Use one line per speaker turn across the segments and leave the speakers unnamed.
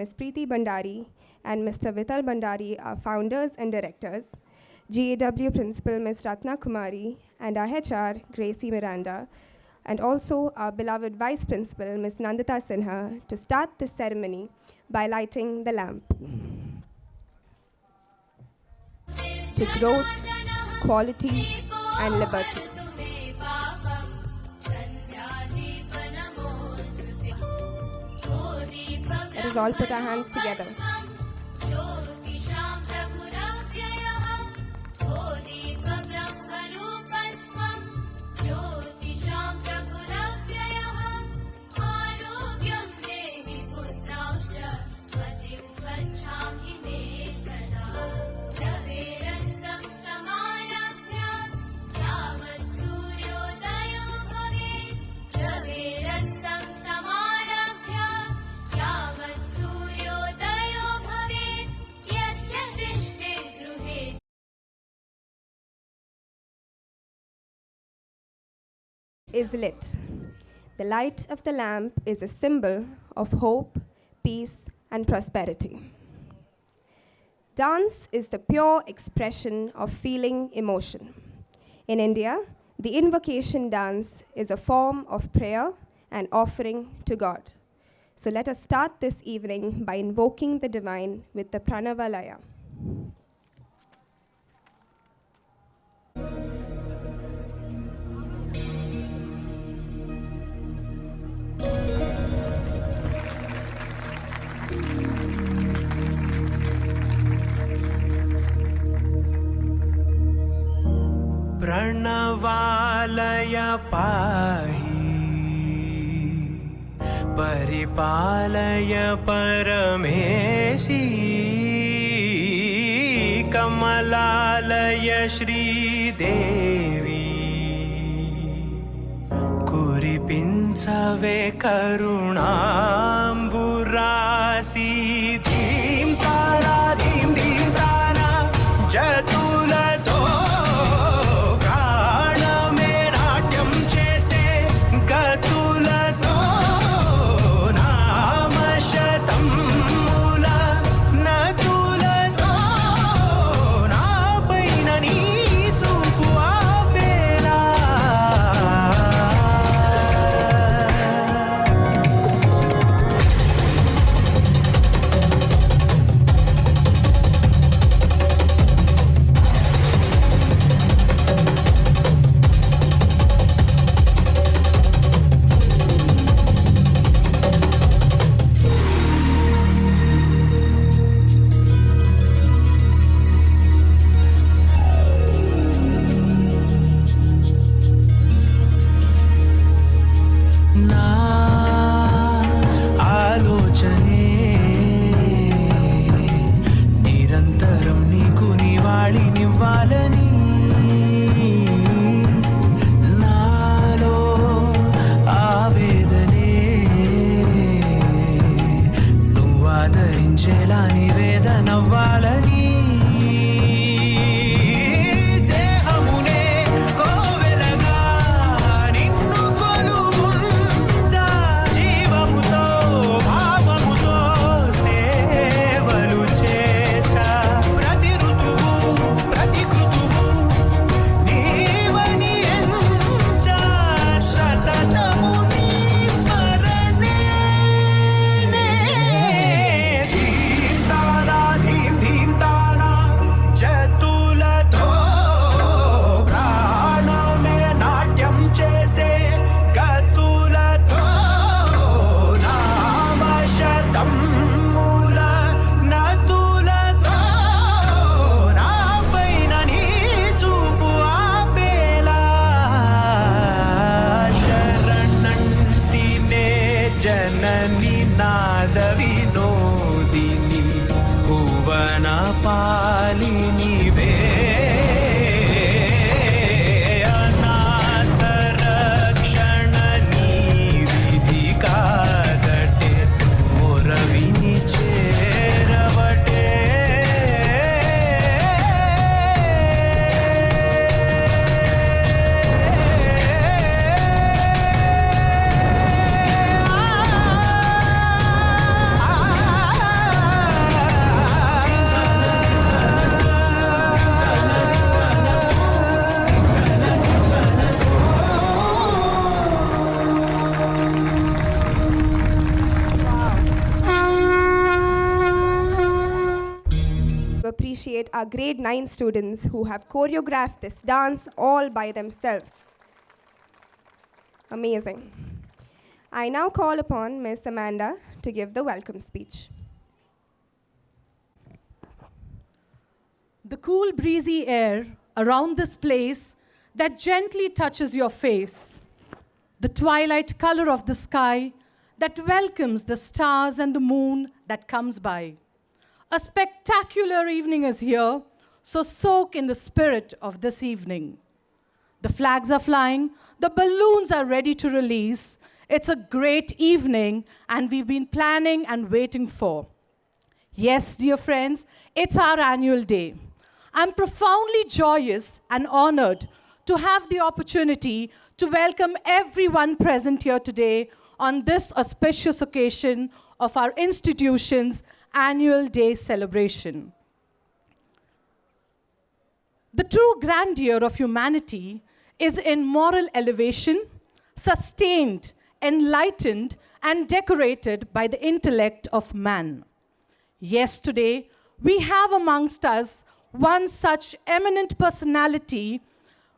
Ms. Preeti Bandari, and Mr. Vital Bandari, our founders and directors, GAW Principal Ms. Ratna Kumari, and our HR, Gracie Miranda, and also our beloved Vice Principal, Ms. Nandita Sinha, to start this ceremony by lighting the lamp. To growth, quality, and liberty. Let us all put our hands together. Is lit. The light of the lamp is a symbol of hope, peace, and prosperity. Dance is the pure expression of feeling emotion. In India, the invocation dance is a form of prayer and offering to God. So let us start this evening by invoking the divine with the Pranavalaya.
प्रणवालय पाहि परिपालय परमेशी कमलालय श्रीदेवी कुरिपिंचवे करुणाम्बुरासी धीं तारा धीं धीं तारा जतुलतो
congratulate our grade 9 students who have choreographed this dance all by themselves. Amazing. I now call upon Ms. Amanda to give the welcome speech.
The cool, breezy air around this place that gently touches your face. The twilight color of the sky that welcomes the stars and the moon that comes by. A spectacular evening is here, so soak in the spirit of this evening. The flags are flying, the balloons are ready to release. It's a great evening, and we've been planning and waiting for. Yes, dear friends, it's our annual day. I'm profoundly joyous and honored to have the opportunity to welcome everyone present here today on this auspicious occasion of our institution's annual day celebration. The true grandeur of humanity is in moral elevation, sustained, enlightened, and decorated by the intellect of man. Yes, today, we have amongst us one such eminent personality.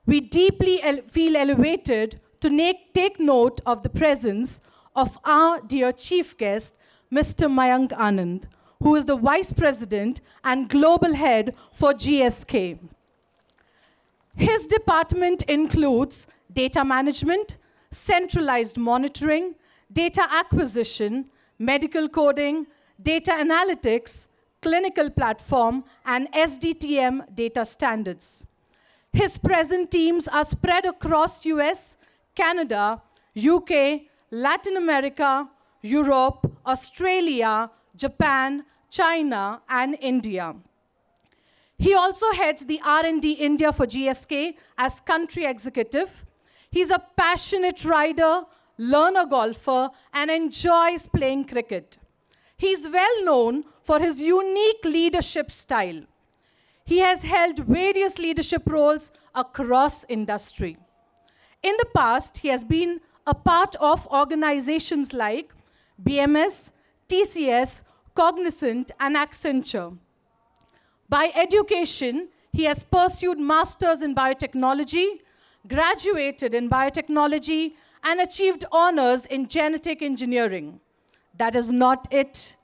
We deeply feel elevated to take note of the presence of our dear chief guest, Mr. Mayank Anand, who is the Vice President and Global Head for GSK. His department includes data management, centralized monitoring, data acquisition, medical coding, data analytics, clinical platform, and SDTM data standards. His present teams are spread across US, Canada, UK, Latin America, Europe, Australia, Japan, China, and India. He also heads the R&D India for GSK as country executive. He's a passionate rider, learner golfer, and enjoys playing cricket. He's well known for his unique leadership style. He has held various leadership roles across industry. In the past, he has been a part of organizations like BMS, TCS, Cognizant, and Accenture. By education, he has pursued masters in biotechnology, graduated in biotechnology, and achieved honors in genetic engineering. That is not it.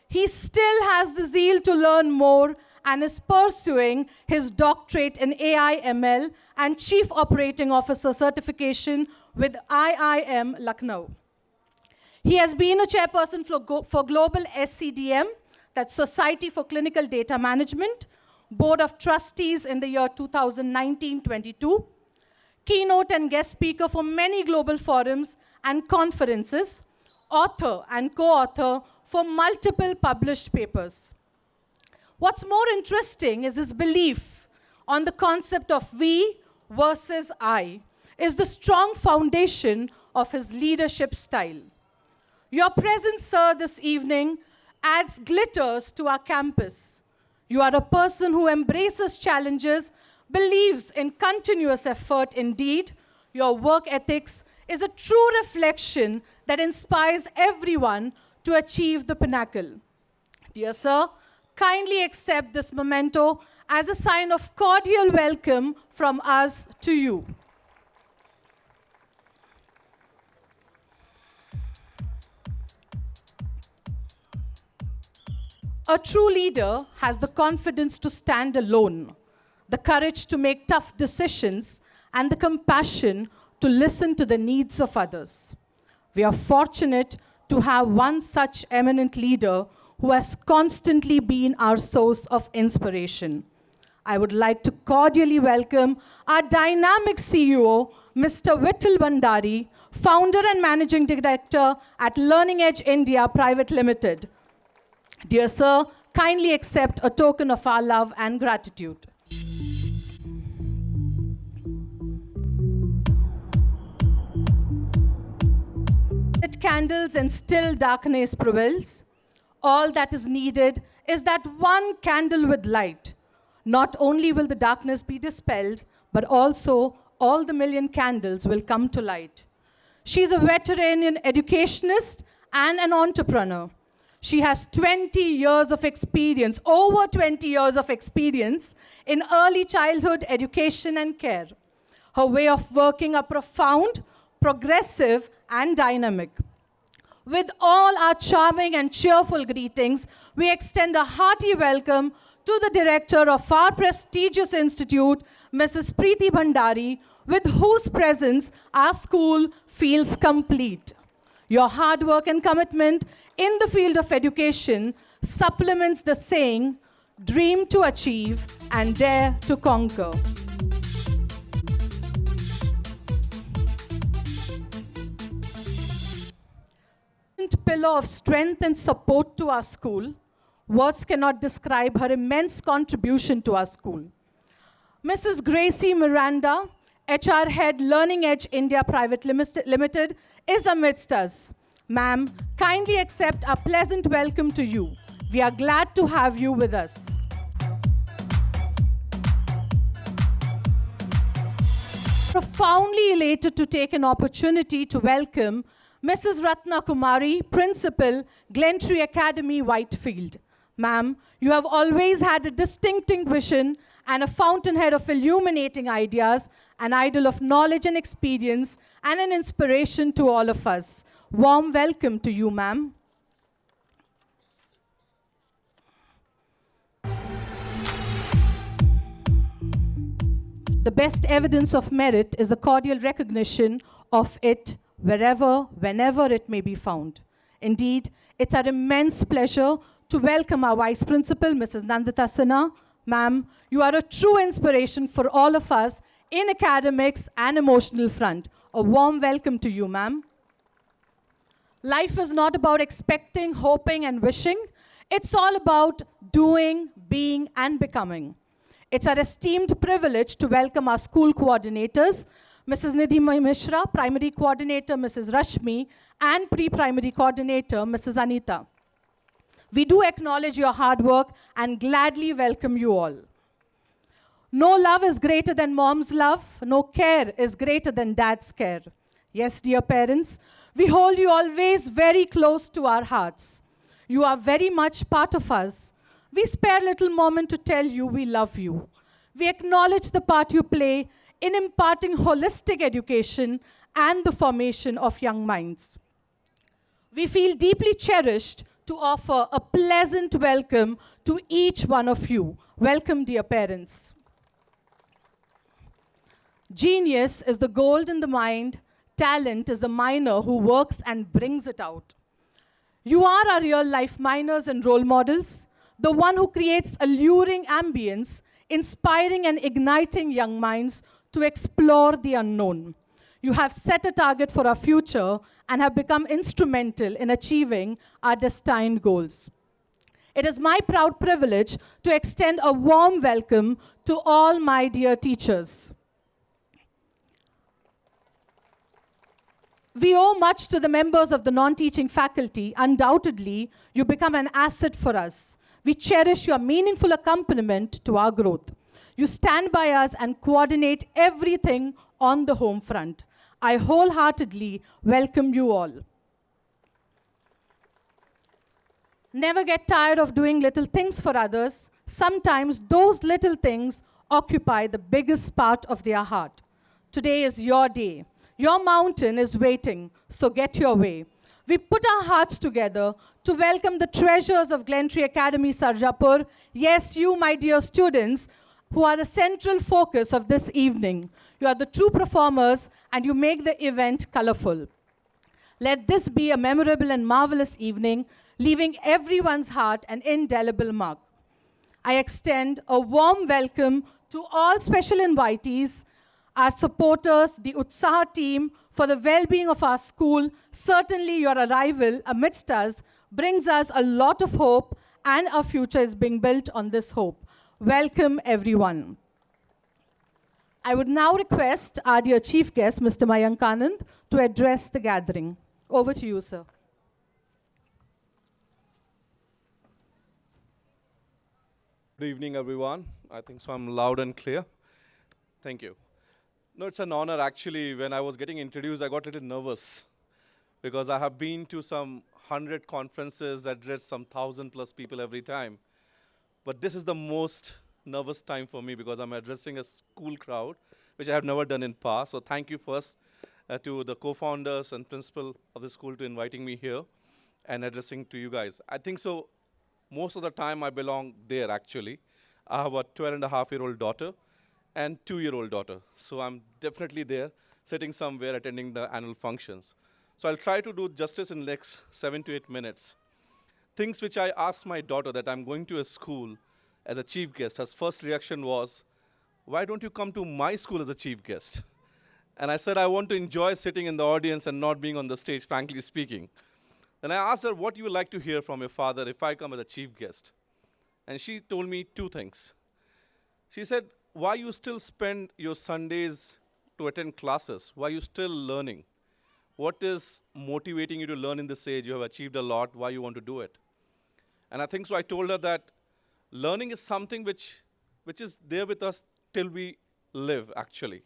He still has the zeal to learn more and is pursuing his doctorate in AI/ML and Chief Operating Officer certification with IIM Lucknow. He has been a chairperson for Global SCDM, that's Society for Clinical Data Management, Board of Trustees in the year 2019-22, keynote and guest speaker for many global forums and conferences, author and co-author for multiple published papers. What's more interesting is his belief on the concept of we versus I is the strong foundation of his leadership style. Your presence, sir, this evening adds glitters to our campus. You are a person who embraces challenges, believes in continuous effort. Indeed, your work ethics is a true reflection that inspires everyone to achieve the pinnacle. Dear sir, kindly accept this memento as a sign of cordial welcome from us to you. A true leader has the confidence to stand alone, the courage to make tough decisions, and the compassion to listen to the needs of others. We are fortunate to have one such eminent leader who has constantly been our source of inspiration. I would like to cordially welcome our dynamic CEO, Mr. Vittal Bhandari, founder and managing director at Learning Edge India Private Limited. Dear sir, kindly accept a token of our love and gratitude. Lit candles and still darkness prevails. All that is needed is that one candle with light. Not only will the darkness be dispelled, but also all the million candles will come to light. She is a veteran educationist and an entrepreneur. She has 20 years of experience, over 20 years of experience in early childhood education and care. Her way of working are profound, progressive, and dynamic. With all our charming and cheerful greetings, we extend a hearty welcome to the director of our prestigious institute, Mrs. Preeti Bhandari, with whose presence our school feels complete. Your hard work and commitment in the field of education supplements the saying, dream to achieve and dare to conquer. Pillar of strength and support to our school. Words cannot describe her immense contribution to our school. Mrs. Gracie Miranda, HR Head, Learning Edge India Private Limited, is amidst us. Ma'am, kindly accept our pleasant welcome to you. We are glad to have you with us. Profoundly elated to take an opportunity to welcome Mrs. Ratna Kumari, Principal, Glentree Academy, Whitefield. Ma'am, you have always had a distinctive vision and a fountainhead of illuminating ideas, an idol of knowledge and experience, and an inspiration to all of us. Warm welcome to you, ma'am. The best evidence of merit is the cordial recognition of it wherever, whenever it may be found. Indeed, it's our immense pleasure to welcome our Vice Principal, Mrs. Nandita Sinha. Ma'am, you are a true inspiration for all of us in academics and emotional front. A warm welcome to you, ma'am. Life is not about expecting, hoping, and wishing. It's all about doing, being, and becoming. It's our esteemed privilege to welcome our school coordinators, Mrs. Nidhi Mishra, Primary Coordinator, Mrs. Rashmi, and Pre-Primary Coordinator, Mrs. Anita. We do acknowledge your hard work and gladly welcome you all. No love is greater than mom's love. No care is greater than dad's care. Yes, dear parents, we hold you always very close to our hearts. You are very much part of us. We spare little moment to tell you we love you. We acknowledge the part you play in imparting holistic education and the formation of young minds. We feel deeply cherished to offer a pleasant welcome to each one of you. Welcome, dear parents. Genius is the gold in the mind. Talent is the miner who works and brings it out. You are our real-life miners and role models, the one who creates alluring ambience, inspiring and igniting young minds to explore the unknown. You have set a target for our future and have become instrumental in achieving our destined goals. It is my proud privilege to extend a warm welcome to all my dear teachers. We owe much to the members of the non-teaching faculty. Undoubtedly, you become an asset for us. We cherish your meaningful accompaniment to our growth. You stand by us and coordinate everything on the home front. I wholeheartedly welcome you all. Never get tired of doing little things for others. Sometimes those little things occupy the biggest part of their heart. Today is your day. Your mountain is waiting, so get your way. We put our hearts together to welcome the treasures of Glentree Academy Sarjapur. Yes, you, my dear students, who are the central focus of this evening. You are the true performers, and you make the event colorful. Let this be a memorable and marvelous evening, leaving everyone's heart an indelible mark. I extend a warm welcome to all special invitees, our supporters, the Utsaha team, for the well-being of our school. Certainly your arrival amidst us brings us a lot of hope, and our future is being built on this hope. Welcome, everyone. I would now request our dear chief guest, Mr. Mayank Anand, to address the gathering. Over to you, sir.
Good evening, everyone. I think so I'm loud and clear. Thank you. No, it's an honor. Actually, when I was getting introduced, I got a little nervous because I have been to some 100 conferences, addressed some 1,000 plus people every time. But this is the most nervous time for me because I'm addressing a school crowd, which I have never done in past. So thank you first to the co-founders and principal of the school to inviting me here and addressing to you guys. I think so most of the time I belong there actually. I have a 12-and-a-half-year-old daughter and 2-year-old daughter. So I'm definitely there, sitting somewhere attending the annual functions. So I'll try to do justice in the next 7 to 8 minutes. Things which I asked my daughter that I'm going to a school as a chief guest, her first reaction was, why don't you come to my school as a chief guest? And I said, I want to enjoy sitting in the audience and not being on the stage, frankly speaking. Then I asked her, what you would like to hear from your father if I come as a chief guest? And she told me 2 things. She said, why you still spend your Sundays to attend classes? Why you still learning? What is motivating you to learn in this age? You have achieved a lot. Why you want to do it? And I think so I told her that learning is something which is there with us till we live, actually.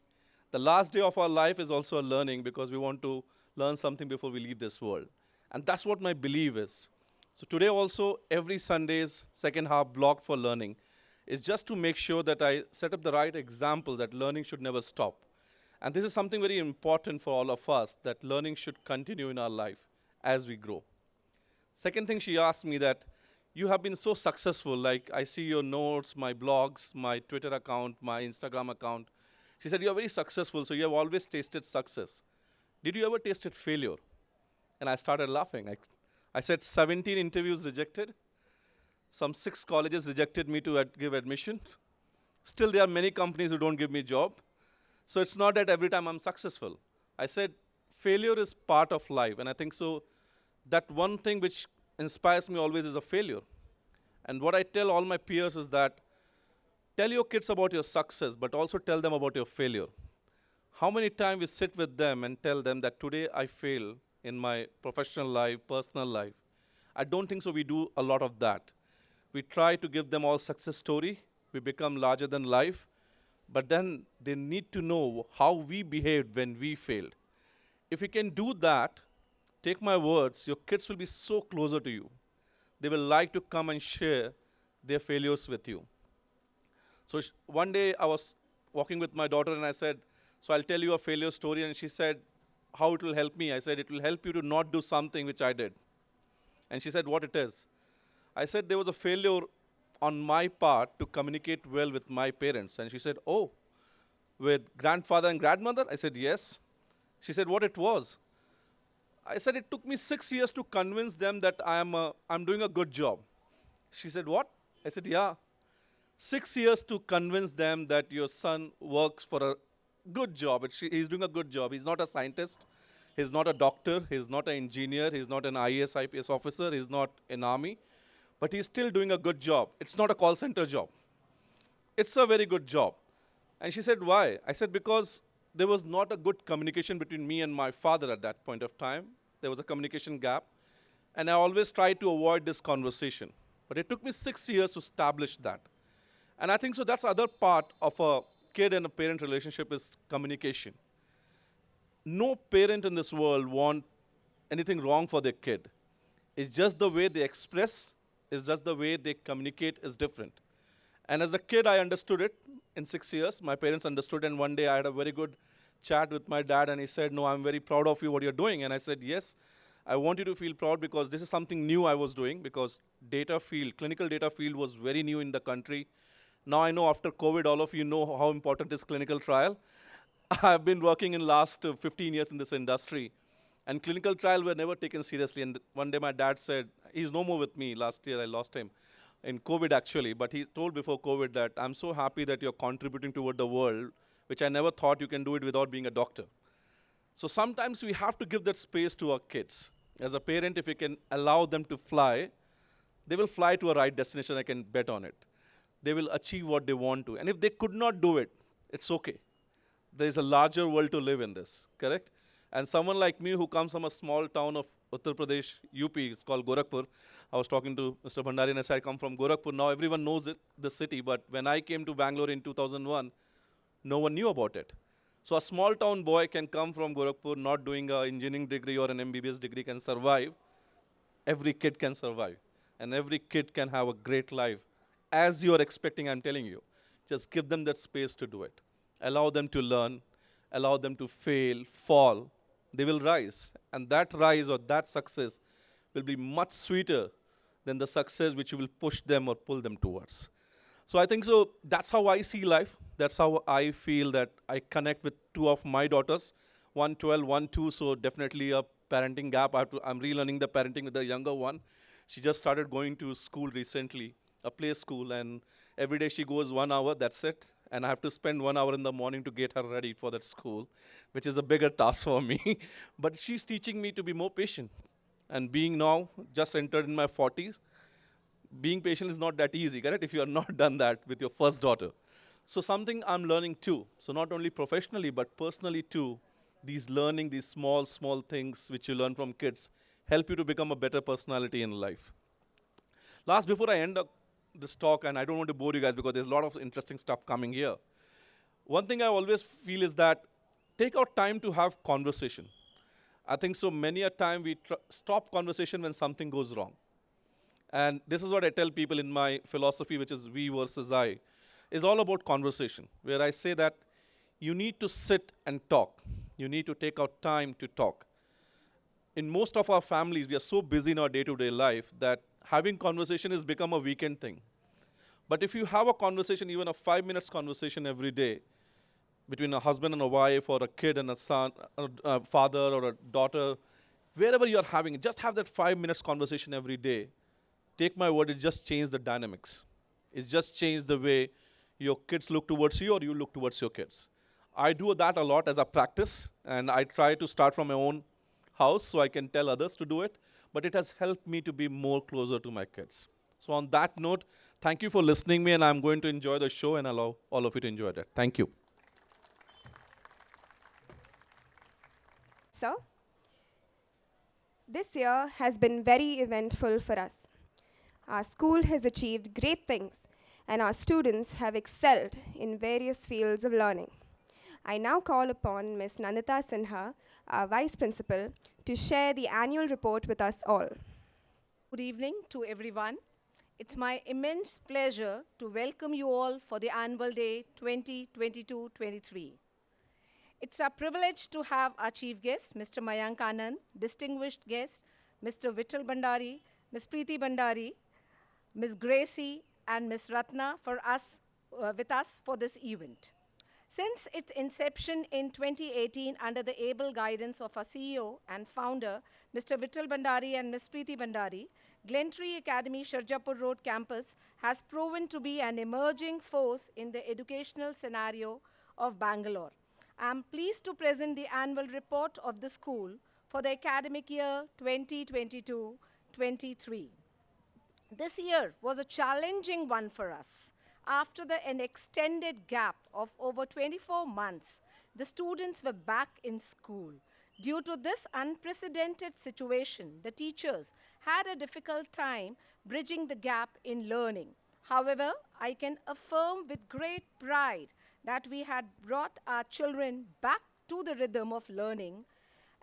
The last day of our life is also a learning because we want to learn something before we leave this world. And that's what my belief is. So today also, every Sunday's second half block for learning is just to make sure that I set up the right example that learning should never stop. And this is something very important for all of us, that learning should continue in our life as we grow. Second thing she asked me that, you have been so successful, like I see your notes, my blogs, my Twitter account, my Instagram account. She said, you are very successful, so you have always tasted success. Did you ever tasted failure? And I started laughing. I said 17 interviews rejected. Some 6 colleges rejected me to give admission. Still, there are many companies who don't give me a job. So it's not that every time I'm successful. I said failure is part of life. And I think so that one thing which inspires me always is a failure. And what I tell all my peers is that tell your kids about your success, but also tell them about your failure. How many times we sit with them and tell them that today I fail in my professional life, personal life? I don't think so we do a lot of that. We try to give them all success story. We become larger than life. But then they need to know how we behaved when we failed. If you can do that, take my words, your kids will be so closer to you. They will like to come and share their failures with you. So one day I was walking with my daughter and I said, so I'll tell you a failure story. And she said, how it will help me? I said, it will help you to not do something which I did. And she said, what it is? I said, there was a failure on my part to communicate well with my parents. And she said, oh, with grandfather and grandmother? I said, yes. She said, what it was? I said, it took me 6 years to convince them that I'm doing a good job. She said, what? I said, yeah. 6 years to convince them that your son works for a good job. He's doing a good job. He's not a scientist. He's not a doctor. He's not an engineer. He's not an IAS, IPS officer. He's not in army. But he's still doing a good job. It's not a call center job. It's a very good job. And she said, why? I said, because there was not a good communication between me and my father at that point of time. There was a communication gap. And I always tried to avoid this conversation. But it took me 6 years to establish that. And I think so that's the other part of a kid and a parent relationship is communication. No parent in this world want anything wrong for their kid. It's just the way they express, it's just the way they communicate is different. And as a kid, I understood it in 6 years. My parents understood, and one day I had a very good chat with my dad, and he said, no, I'm very proud of you, what you're doing. And I said, yes, I want you to feel proud because this is something new I was doing because data field, clinical data field was very new in the country. Now I know after COVID, all of you know how important is clinical trial. I've been working in last 15 years in this industry, and clinical trial were never taken seriously. And one day my dad said, he's no more with me. Last year I lost him in COVID actually, but he told before COVID that I'm so happy that you're contributing toward the world, which I never thought you can do it without being a doctor. So sometimes we have to give that space to our kids. As a parent, if we can allow them to fly, they will fly to a right destination, I can bet on it. They will achieve what they want to. And if they could not do it, it's okay. There is a larger world to live in this, correct? And someone like me who comes from a small town of Uttar Pradesh, UP, it's called Gorakhpur. I was talking to Mr. Bhandari and I said, I come from Gorakhpur. Now everyone knows it, the city, but when I came to Bangalore in 2001, no one knew about it. So a small town boy can come from Gorakhpur not doing an engineering degree or an MBBS degree can survive. Every kid can survive. And every kid can have a great life. As you are expecting, I'm telling you. Just give them that space to do it. Allow them to learn. Allow them to fail, fall. They will rise. And that rise or that success will be much sweeter than the success which you will push them or pull them towards. So I think so that's how I see life. That's how I feel that I connect with two of my daughters, one 12, one 2, so definitely a parenting gap. I'm relearning the parenting with the younger one. She just started going to school recently, a play school, and every day she goes 1 hour, that's it. And I have to spend 1 hour in the morning to get her ready for that school, which is a bigger task for me. But she's teaching me to be more patient. And being now just entered in my 40s, being patient is not that easy, correct? If you have not done that with your first daughter. So something I'm learning too. So not only professionally, but personally too, these learning, these small, small things which you learn from kids help you to become a better personality in life. Last, before I end up this talk, and I don't want to bore you guys because there's a lot of interesting stuff coming here. One thing I always feel is that take out time to have conversation. I think so many a time we stop conversation when something goes wrong. And this is what I tell people in my philosophy, which is we versus I, is all about conversation, where I say that you need to sit and talk. You need to take out time to talk. In most of our families, we are so busy in our day-to-day life that having conversation has become a weekend thing. But if you have a conversation, even a 5 minutes conversation every day, between a husband and a wife, or a kid and a son, a father or a daughter, wherever you are having it, just have that 5 minutes conversation every day. Take my word, it just changed the dynamics. It's just changed the way your kids look towards you or you look towards your kids. I do that a lot as a practice, and I try to start from my own house so I can tell others to do it, but it has helped me to be more closer to my kids. So on that note, thank you for listening me, and I'm going to enjoy the show and allow all of you to enjoy that. Thank you.
So, this year has been very eventful for us. Our school has achieved great things, and our students have excelled in various fields of learning. I now call upon Ms. Nandita Sinha, our Vice Principal, to share the annual report with us all.
Good evening to everyone. It's my immense pleasure to welcome you all for the Annual Day 2022-23. It's a privilege to have our chief guest, Mr. Mayank Anand, distinguished guest, Mr. Vittal Bandari, Ms. Preeti Bandari, Ms. Gracie, and Ms. Ratna with us for this event. Since its inception in 2018 under the able guidance of our CEO and founder, Mr. Vittal Bandari and Ms. Preeti Bandari, Glentree Academy Sarjapur Road campus has proven to be an emerging force in the educational scenario of Bangalore. I am pleased to present the annual report of the school for the academic year 2022-23. This year was a challenging one for us. After an extended gap of over 24 months, the students were back in school. Due to this unprecedented situation, the teachers had a difficult time bridging the gap in learning. However, I can affirm with great pride that we had brought our children back to the rhythm of learning,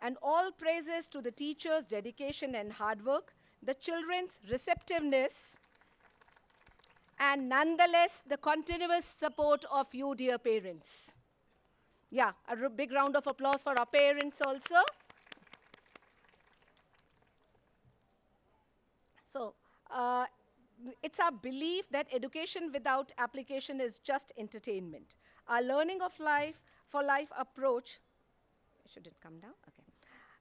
and all praises to the teachers' dedication and hard work, the children's receptiveness, and nonetheless, the continuous support of you, dear parents. Yeah, a big round of applause for our parents also. So, it's our belief that education without application is just entertainment. Our learning of life for life approach, should it come down? Okay.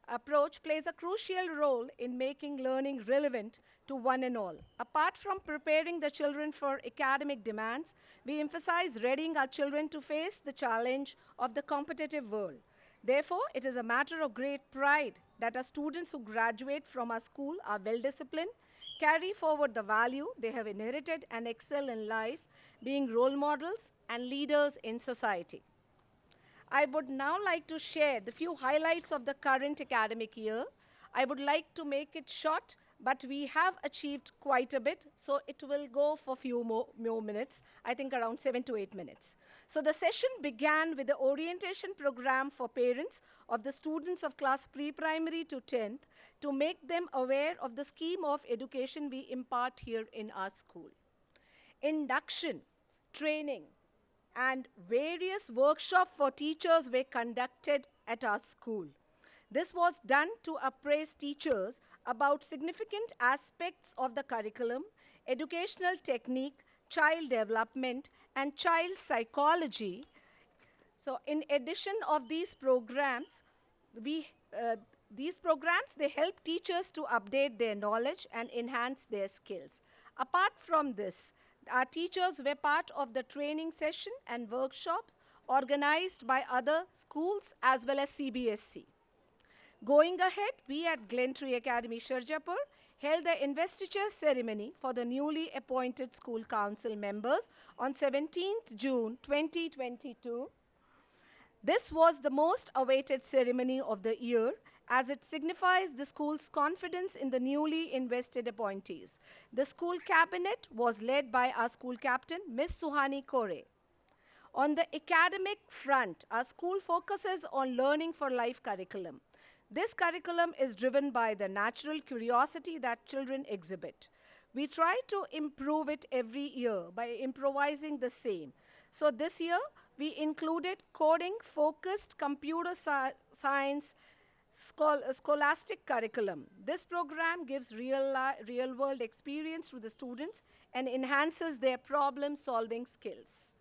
Approach plays a crucial role in making learning relevant to one and all. Apart from preparing the children for academic demands, we emphasize readying our children to face the challenge of the competitive world. Therefore, it is a matter of great pride that our students who graduate from our school are well-disciplined, carry forward the value they have inherited, and excel in life, being role models and leaders in society. I would now like to share the few highlights of the current academic year. I would like to make it short, but we have achieved quite a bit, so it will go for a few more minutes, I think around 7 to 8 minutes. So the session began with the orientation program for parents of the students of class pre-primary to 10th to make them aware of the scheme of education we impart here in our school. Induction, training, and various workshops for teachers were conducted at our school. This was done to appraise teachers about significant aspects of the curriculum, educational technique, child development, and child psychology. So in addition of these programs, they help teachers to update their knowledge and enhance their skills. Apart from this, our teachers were part of the training session and workshops organized by other schools as well as CBSE. Going ahead, we at Glentree Academy Sarjapur held the investiture ceremony for the newly appointed school council members on 17th June 2022. This was the most awaited ceremony of the year as it signifies the school's confidence in the newly invested appointees. The school cabinet was led by our school captain, Ms. Suhani Kore. On the academic front, our school focuses on learning for life curriculum. This curriculum is driven by the natural curiosity that children exhibit. We try to improve it every year by improvising the same. So this year, we included coding-focused computer science scholastic curriculum. This program gives real-world experience to the students and enhances their problem-solving skills.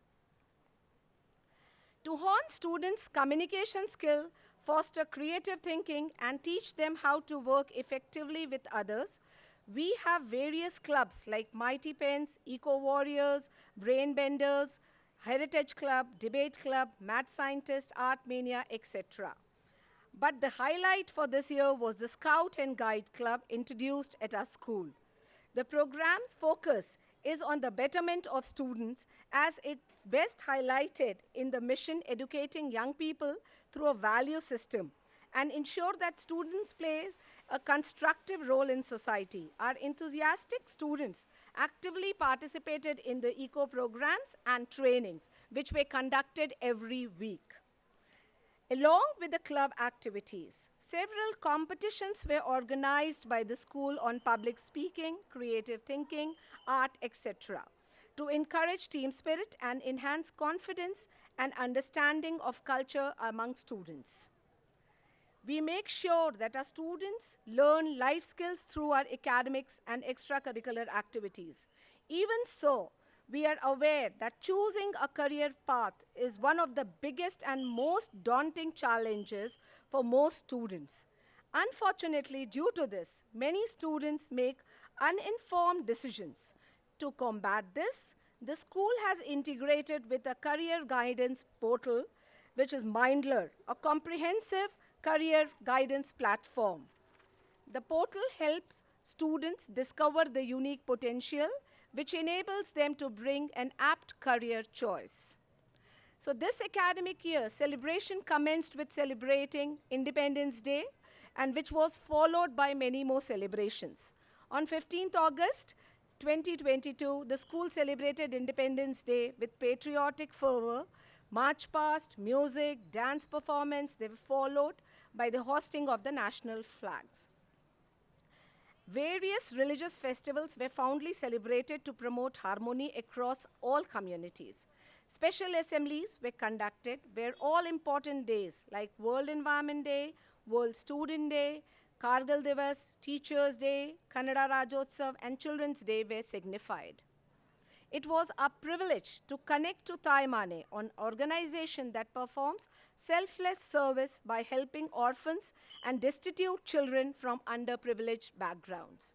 To hone students' communication skill, foster creative thinking, and teach them how to work effectively with others, we have various clubs like Mighty Pens, Eco Warriors, Brain Benders, Heritage Club, Debate Club, Mad Scientist, Art Mania, etc. But the highlight for this year was the Scout and Guide Club introduced at our school. The program's focus is on the betterment of students as it's best highlighted in the mission educating young people through a value system and ensure that students play a constructive role in society. Our enthusiastic students actively participated in the eco programs and trainings which were conducted every week. Along with the club activities, several competitions were organized by the school on public speaking, creative thinking, art, etc. to encourage team spirit and enhance confidence and understanding of culture among students. We make sure that our students learn life skills through our academics and extracurricular activities. Even so, we are aware that choosing a career path is one of the biggest and most daunting challenges for most students. Unfortunately, due to this, many students make uninformed decisions. To combat this, the school has integrated with a career guidance portal, which is Mindler, a comprehensive career guidance platform. The portal helps students discover the unique potential, which enables them to bring an apt career choice. So this academic year, celebration commenced with celebrating Independence Day, and which was followed by many more celebrations. On 15th August 2022, the school celebrated Independence Day with patriotic fervor, march past, music, dance performance. They were followed by the hosting of the national flags. Various religious festivals were fondly celebrated to promote harmony across all communities. Special assemblies were conducted where all important days like World Environment Day, World Student Day, Kargil Divas, Teachers Day, Kannada Rajyotsav, and Children's Day were signified. It was a privilege to connect to Taimane, an organization that performs selfless service by helping orphans and destitute children from underprivileged backgrounds.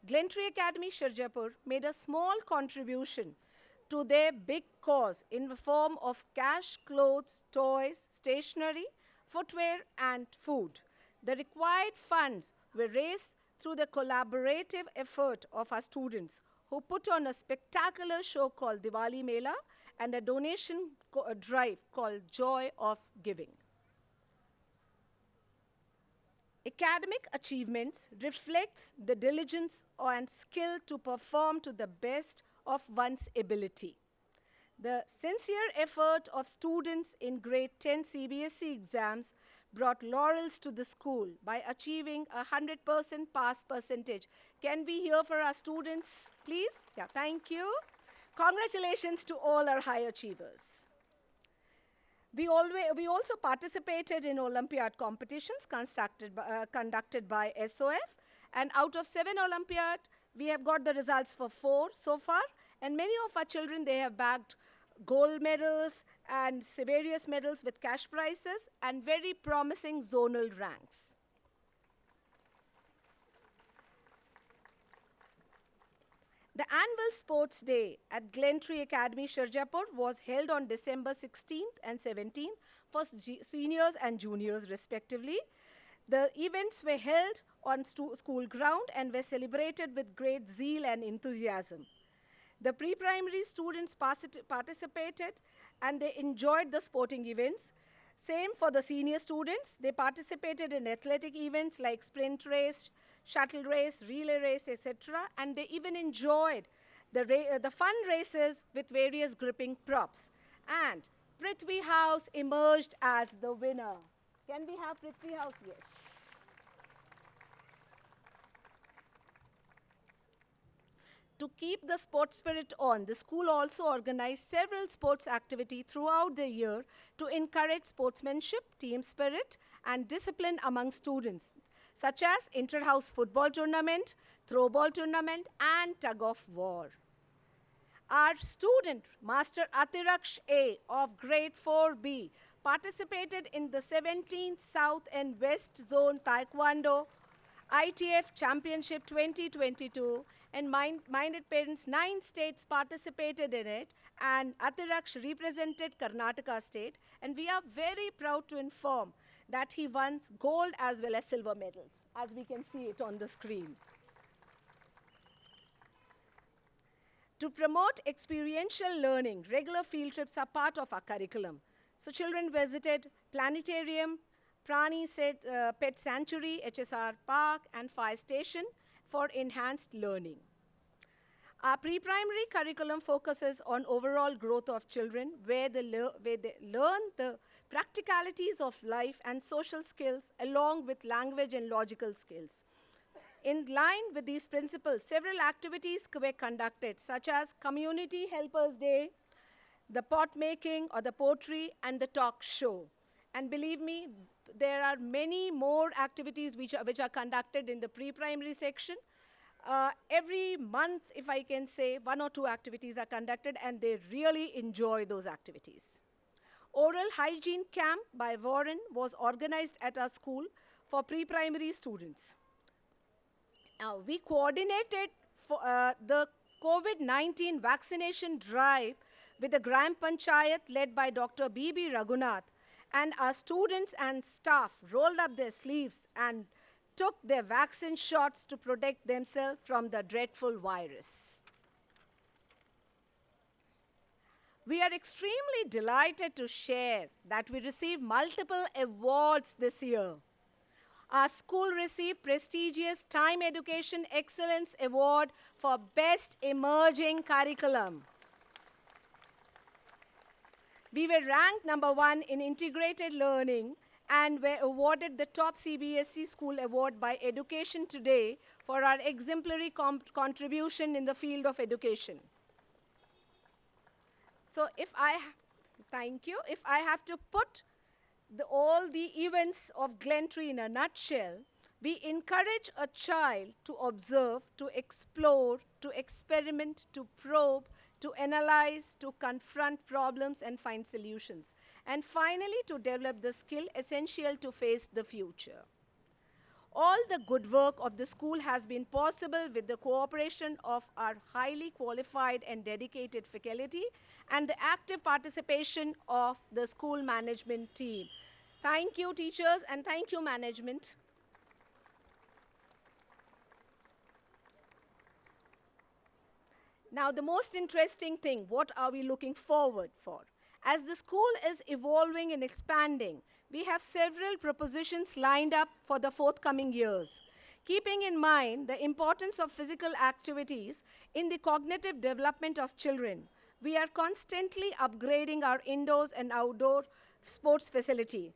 Glentree Academy Sarjapur made a small contribution to their big cause in the form of cash, clothes, toys, stationery, footwear, and food. The required funds were raised through the collaborative effort of our students who put on a spectacular show called Diwali Mela and a donation drive called Joy of Giving. academic achievements reflects the diligence and skill to perform to the best of one's ability. The sincere effort of students in grade 10 CBSE exams brought laurels to the school by achieving a 100% pass percentage. Can we hear for our students, please? Yeah, thank you. Congratulations to all our high achievers. We also participated in Olympiad competitions conducted by SOF, and out of 7 Olympiad, we have got the results for 4 so far, and many of our children, they have bagged gold medals and various medals with cash prizes and very promising zonal ranks. The annual sports day at Glentree Academy Sarjapur was held on December 16th and 17th for seniors and juniors respectively. The events were held on school ground and were celebrated with great zeal and enthusiasm. The pre-primary students participated and they enjoyed the sporting events. Same for the senior students. They participated in athletic events like sprint race, shuttle race, relay race, etc. And they even enjoyed the fun races with various gripping props. And Prithvi House emerged as the winner. Can we have Prithvi House? Yes. To keep the sports spirit on, the school also organized several sports activities throughout the year to encourage sportsmanship, team spirit, and discipline among students, such as inter-house football tournament, throwball tournament, and tug-of-war. Our student, Master Atiraksh A of grade 4B, participated in the 17th South and West Zone Taekwondo ITF Championship 2022, and minded parents, 9 states participated in it, and Atiraksh represented Karnataka state, and we are very proud to inform that he won gold as well as silver medals, as we can see it on the screen. To promote experiential learning, regular field trips are part of our curriculum. So children visited planetarium, Prani Pet Sanctuary, HSR Park, and Fire Station for enhanced learning. Our pre-primary curriculum focuses on overall growth of children, where they learn the practicalities of life and social skills along with language and logical skills. In line with these principles, several activities were conducted, such as Community Helpers Day, the pot making or the poetry, and the talk show. And believe me, there are many more activities which are conducted in the pre-primary section. Every month, if I can say, 1 or 2 activities are conducted, and they really enjoy those activities. Oral hygiene camp by Warren was organized at our school for pre-primary students. Now, we coordinated for, the COVID-19 vaccination drive with the Gram Panchayat led by Dr. B.B. Raghunath, and our students and staff rolled up their sleeves and took their vaccine shots to protect themselves from the dreadful virus. We are extremely delighted to share that we received multiple awards this year. Our school received prestigious Time Education Excellence Award for Best Emerging Curriculum. We were ranked #1 in integrated learning and were awarded the top CBSE School Award by Education Today for our exemplary contribution in the field of education. So thank you. If I have to put all the events of Glentree in a nutshell, we encourage a child to observe, to explore, to experiment, to probe, to analyze, to confront problems and find solutions, and finally to develop the skill essential to face the future. All the good work of the school has been possible with the cooperation of our highly qualified and dedicated faculty and the active participation of the school management team. Thank you, teachers, and thank you, management. Now, the most interesting thing, what are we looking forward for? As the school is evolving and expanding, we have several propositions lined up for the forthcoming years. Keeping in mind the importance of physical activities in the cognitive development of children, we are constantly upgrading our indoors and outdoor sports facility.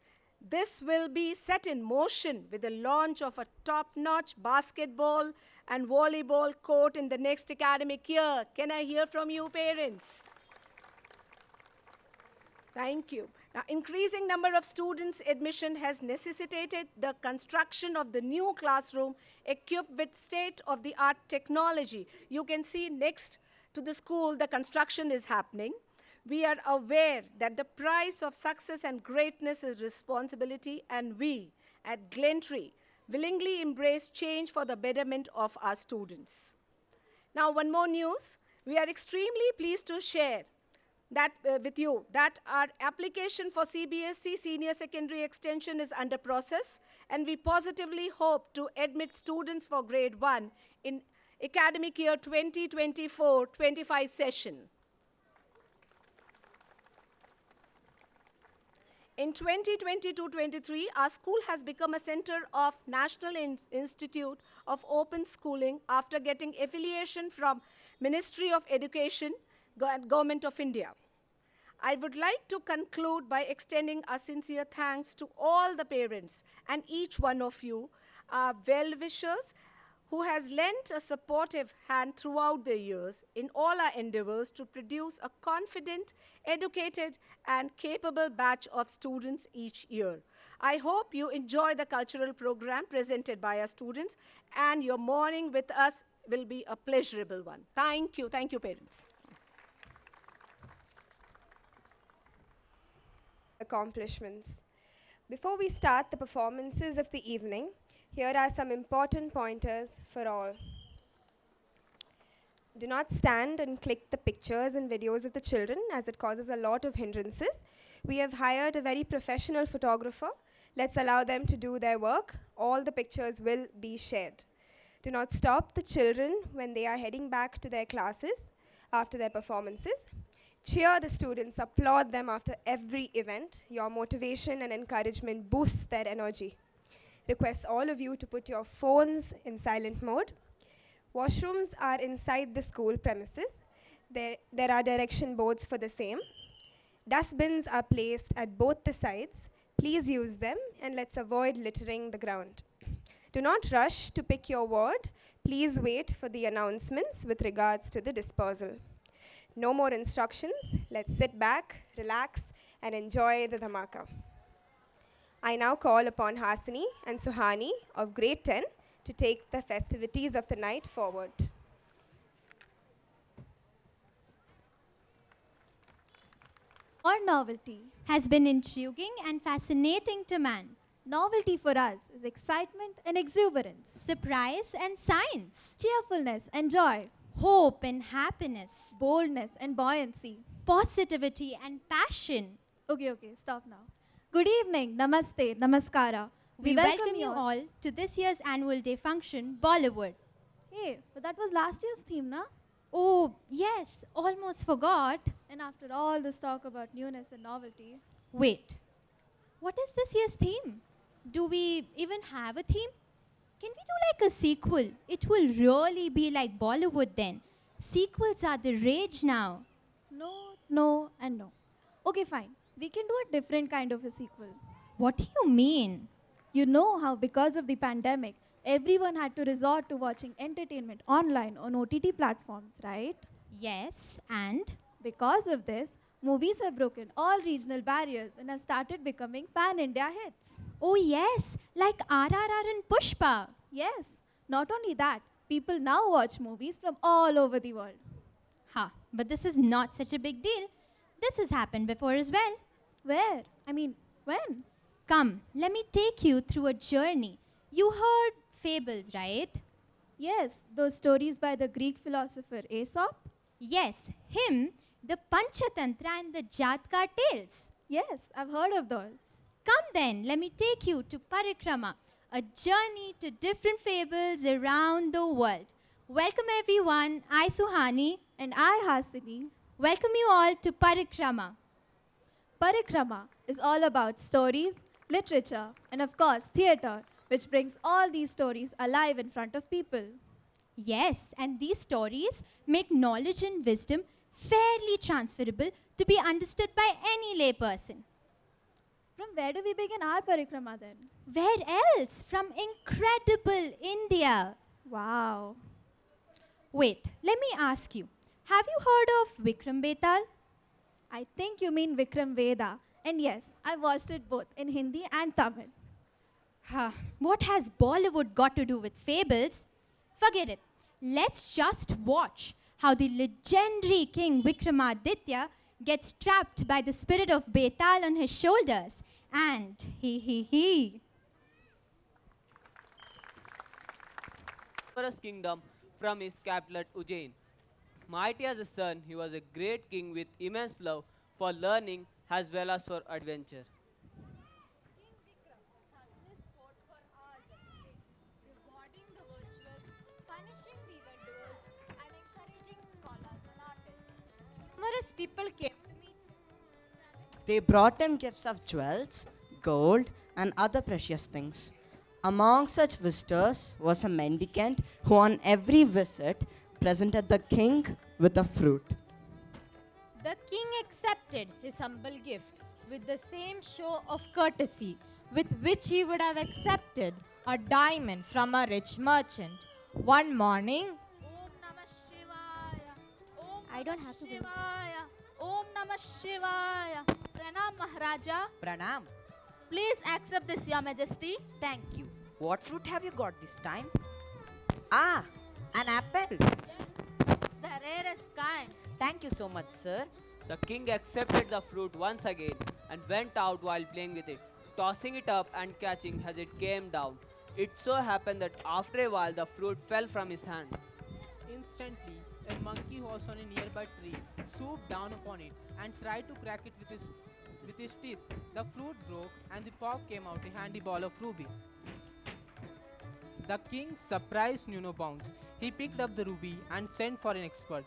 This will be set in motion with the launch of a top-notch basketball and volleyball court in the next academic year. Can I hear from you, parents? Thank you. Now, increasing number of students' admission has necessitated the construction of the new classroom equipped with state-of-the-art technology. You can see next to the school, the construction is happening. We are aware that the price of success and greatness is responsibility, and we at Glentree willingly embrace change for the betterment of our students. Now, one more news. We are extremely pleased to share that with you that our application for CBSE Senior Secondary Extension is under process, and we positively hope to admit students for grade 1 in academic year 2024-25 session. In 2022-23, our school has become a center of National Institute of Open Schooling after getting affiliation from Ministry of Education, Government of India. I would like to conclude by extending our sincere thanks to all the parents and each one of you, our well-wishers, who has lent a supportive hand throughout the years in all our endeavors to produce a confident, educated, and capable batch of students each year. I hope you enjoy the cultural program presented by our students, and your morning with us will be a pleasurable one. Thank you, parents.
Accomplishments. Before we start the performances of the evening, here are some important pointers for all. Do not stand and click the pictures and videos of the children, as it causes a lot of hindrances. We have hired a very professional photographer. Let's allow them to do their work. All the pictures will be shared. Do not stop the children when they are heading back to their classes after their performances. Cheer the students, applaud them after every event. Your motivation and encouragement boosts their energy. Request all of you to put your phones in silent mode. Washrooms are inside the school premises. There are direction boards for the same. Dustbins are placed at both the sides. Please use them, and let's avoid littering the ground. Do not rush to pick your ward. Please wait for the announcements with regards to the dispersal. No more instructions. Let's sit back, relax, and enjoy the dhamaka. I now call upon Hasini and Suhani of grade 10 to take the festivities of the night forward.
Or novelty has been intriguing and fascinating to man.
Novelty for us is excitement and exuberance,
Surprise and science.
cheerfulness and joy,
Hope and happiness.
boldness and buoyancy.
Positivity and passion.
Okay, stop now. Good evening, namaste, namaskara.
We welcome you all to this year's annual day function, Bollywood.
Hey, but that was last year's theme, na?
Oh, yes, almost forgot.
And after all this talk about newness and novelty,
Wait, what is this year's theme? Do we even have a theme? Can we do like a sequel? It will really be like Bollywood then. Sequels are the rage now.
no, and no. Okay, fine. We can do a different kind of a sequel.
What do you mean?
You know how because of the pandemic, everyone had to resort to watching entertainment online on OTT platforms, right?
Yes, and?
Because of this, movies have broken all regional barriers and have started becoming pan-India hits.
Oh yes, like RRR and Pushpa.
Yes, not only that, people now watch movies from all over the world.
Ha, but this is not such a big deal. This has happened before as well.
Where? I mean, when?
Come, let me take you through a journey. You heard fables, right?
Yes, those stories by the Greek philosopher Aesop.
Yes, him, the Panchatantra and the Jatka tales.
Yes, I've heard of those.
Come then, let me take you to Parikrama, a journey to different fables around the world. Welcome everyone, I Suhani.
And I, Hasini.
Welcome you all to Parikrama.
Parikrama is all about stories, literature, and of course, theatre, which brings all these stories alive in front of people.
Yes, and these stories make knowledge and wisdom fairly transferable to be understood by any layperson.
From where do we begin our Parikrama then?
Where else? From incredible India.
Wow.
Wait, let me ask you. Have you heard of Vikram Betal?
I think you mean Vikram Veda. And yes, I watched it both in Hindi and Tamil.
What has Bollywood got to do with fables? Forget it. Let's just watch how the legendary King Vikramaditya gets trapped by the spirit of Betal on his shoulders. And
Prosperous kingdom from his capital at Ujjain. Mighty as a sun, he was a great king with immense love for learning as well as for adventure.
Numerous people came to meet him.
They brought him gifts of jewels, gold, and other precious things. Among such visitors was a mendicant who, on every visit, presented the king with a fruit.
The king accepted his humble gift with the same show of courtesy with which he would have accepted a diamond from a rich merchant. One morning, Om Namah Shivaya, Om
I don't have to go.
Shivaya, Om Namah Shivaya. Pranam Maharaja,
Pranam.
please accept this, Your Majesty.
Thank you. What fruit have you got this time? Ah, an apple.
Yes, it's the rarest kind.
Thank you so much, sir.
The king accepted the fruit once again and went out while playing with it, tossing it up and catching as it came down. It so happened that after a while the fruit fell from his hand.
Instantly, a monkey who was on a nearby tree swooped down upon it and tried to crack it with his teeth. The fruit broke and the pop came out a handy ball of ruby. The king's surprise knew no bounds. He picked up the ruby and sent for an expert.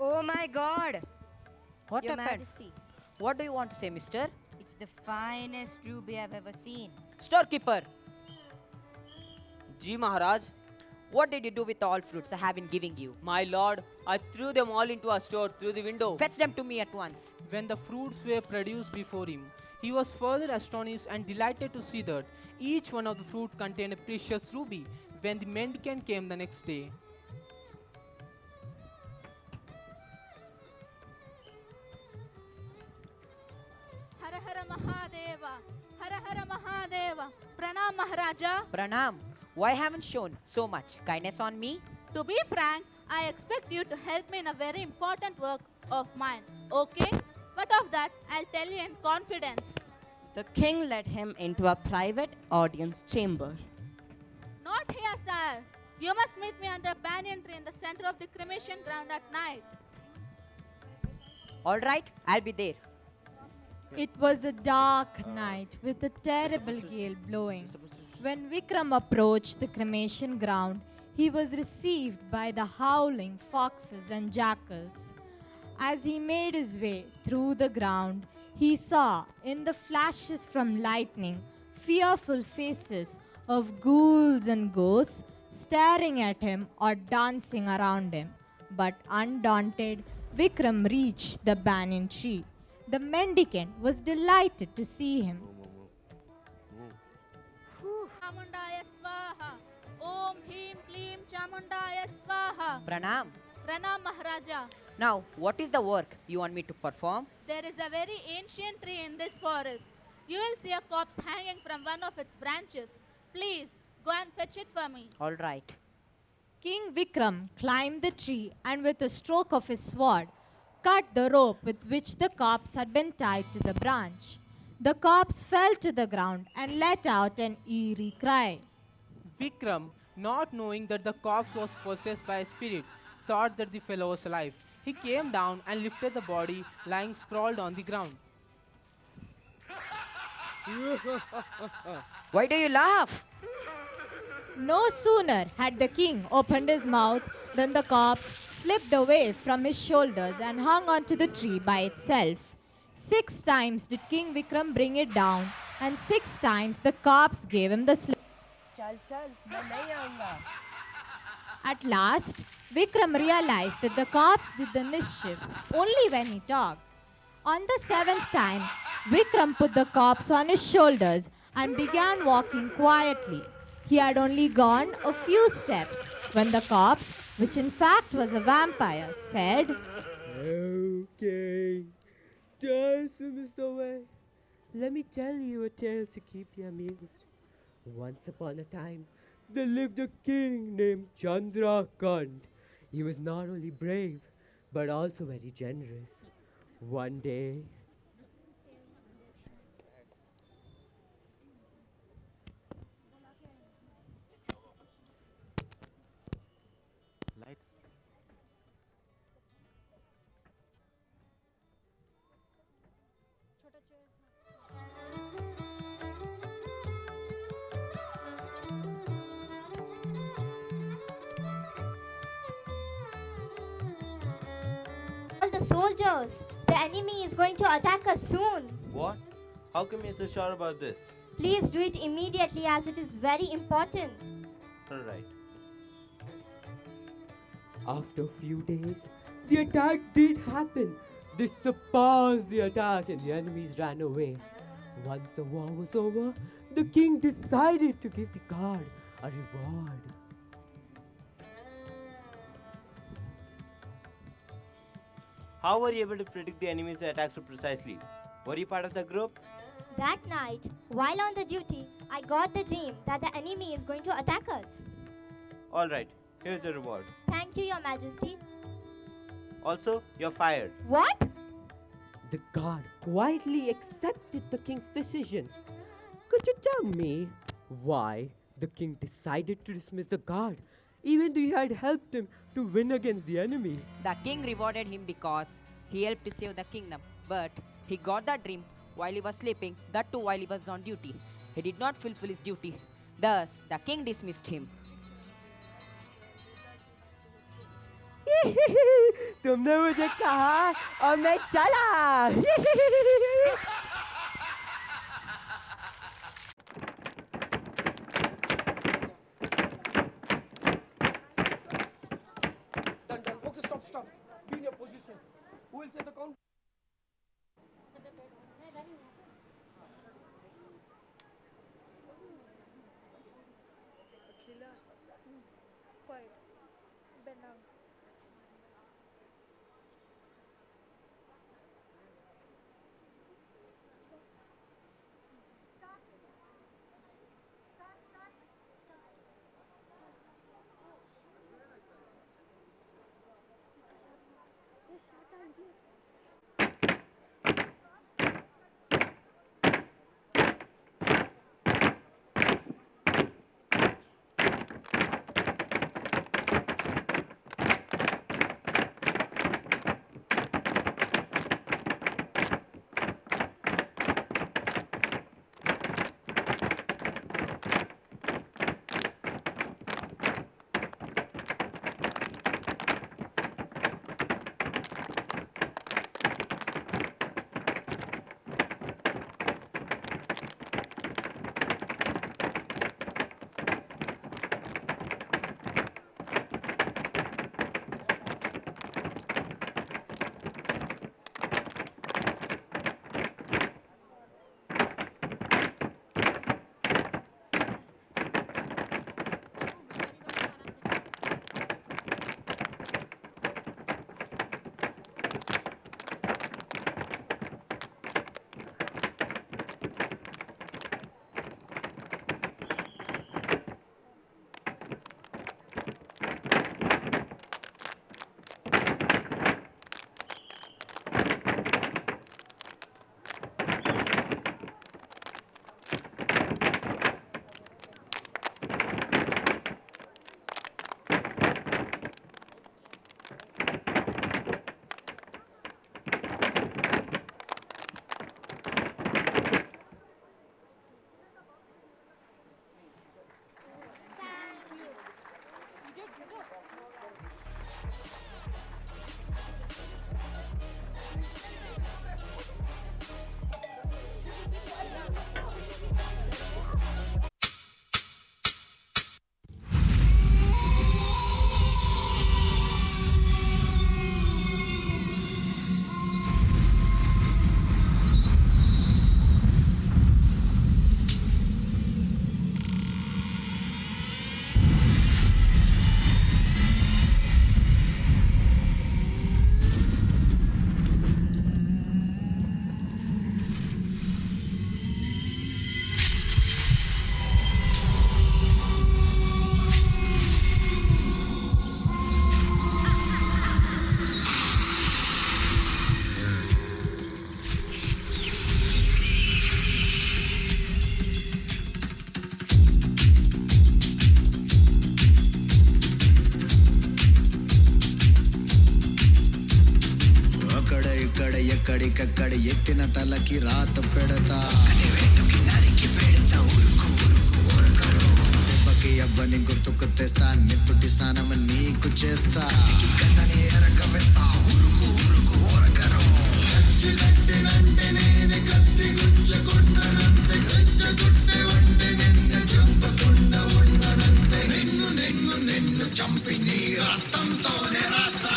Oh my God!
What
Your
happened?
Majesty, what do you want to say, mister?
It's the finest ruby I've ever seen.
Storekeeper,
Ji Maharaj,
what did you do with all fruits I have been giving you?
my lord, I threw them all into a store through the window.
Fetch them to me at once.
When the fruits were produced before him, he was further astonished and delighted to see that each one of the fruit contained a precious ruby. When the mendicant came the next day,
Hara Hara Mahadeva, Hara Hara Mahadeva. Pranam Maharaja.
Pranam, why haven't shown so much kindness on me?
To be frank, I expect you to help me in a very important work of mine. Okay? But of that, I'll tell you in confidence.
The king led him into a private audience chamber.
Not here, sir. You must meet me under a banyan tree in the center of the cremation ground at night.
All right, I'll be there.
It was a dark night with a terrible gale blowing. When Vikram approached the cremation ground, he was received by the howling foxes and jackals. As he made his way through the ground, he saw, in the flashes from lightning, fearful faces of ghouls and ghosts staring at him or dancing around him. But undaunted, Vikram reached the banyan tree. The mendicant was delighted to see him. Chamundaya Swaha. Om Him Klim Chamundaya Swaha.
Pranam.
Pranam Maharaja.
Now, what is the work you want me to perform?
There is a very ancient tree in this forest. You will see a corpse hanging from one of its branches. Please, go and fetch it for me.
All right.
King Vikram climbed the tree and with a stroke of his sword, cut the rope with which the corpse had been tied to the branch. The corpse fell to the ground and let out an eerie cry.
Vikram, not knowing that the corpse was possessed by a spirit, thought that the fellow was alive. He came down and lifted the body lying sprawled on the ground.
Why do you laugh?
No sooner had the king opened his mouth than the corpse slipped away from his shoulders and hung onto the tree by itself. 6 times did King Vikram bring it down, and 6 times the corpse gave him the slip.
चल चल मैं नहीं आऊंगा.
At last, Vikram realized that the corpse did the mischief only when he talked. On the 7th time, Vikram put the corpse on his shoulders and began walking quietly. He had only gone a few steps when the corpse, which in fact was a vampire, said,
Okay, just Mr. Way. Let me tell you a tale to keep you amused. Once upon a time, there lived a king named Chandrakant. He was not only brave, but also very generous. One day,
All the soldiers, the enemy is going to attack us soon.
What? How come you're so sure about this?
Please do it immediately as it is very important.
Alright.
after a few days, the attack did happen. They surpassed the attack and the enemies ran away. Once the war was over, the king decided to give the guard a reward.
How were you able to predict the enemy's attack so precisely? Were you part of the group?
That night, while on the duty, I got the dream that the enemy is going to attack us.
Alright, here's the reward.
Thank you, Your Majesty.
Also, you're fired.
What?
The guard quietly accepted the king's decision. Could you tell me why the king decided to dismiss the guard, even though he had helped him to win against the enemy?
The king rewarded him because he helped to save the kingdom, but he got that dream while he was sleeping, that too while he was on duty. He did not fulfill his duty. Thus, the king dismissed him.
तुमने मुझे कहा और मैं चला.
Done. Okay, stop. Be in your position. Who will say the count?
Quiet. Bend down.
ఎక్కడికక్కడి ఎత్తిన తలకి రాత పెడతా వేటుకి నరికి పెడతా ఉరుకు ఉరుకు ఉరకరు దెబ్బకి అబ్బని గుర్తుకు తెస్తా నెత్తుటి స్నానం నీకు చేస్తా గందని ఎరక వేస్తా ఉరుకు ఉరుకు ఉరకరు గచ్చినట్టినంటే నేనే కత్తి గుచ్చకుండనంతే గచ్చగుట్టే వంటే నిన్ను చంపకుండా ఉండనంతే నిన్ను నిన్ను నిన్ను చంపి నీ రక్తంతోనే రాస్తా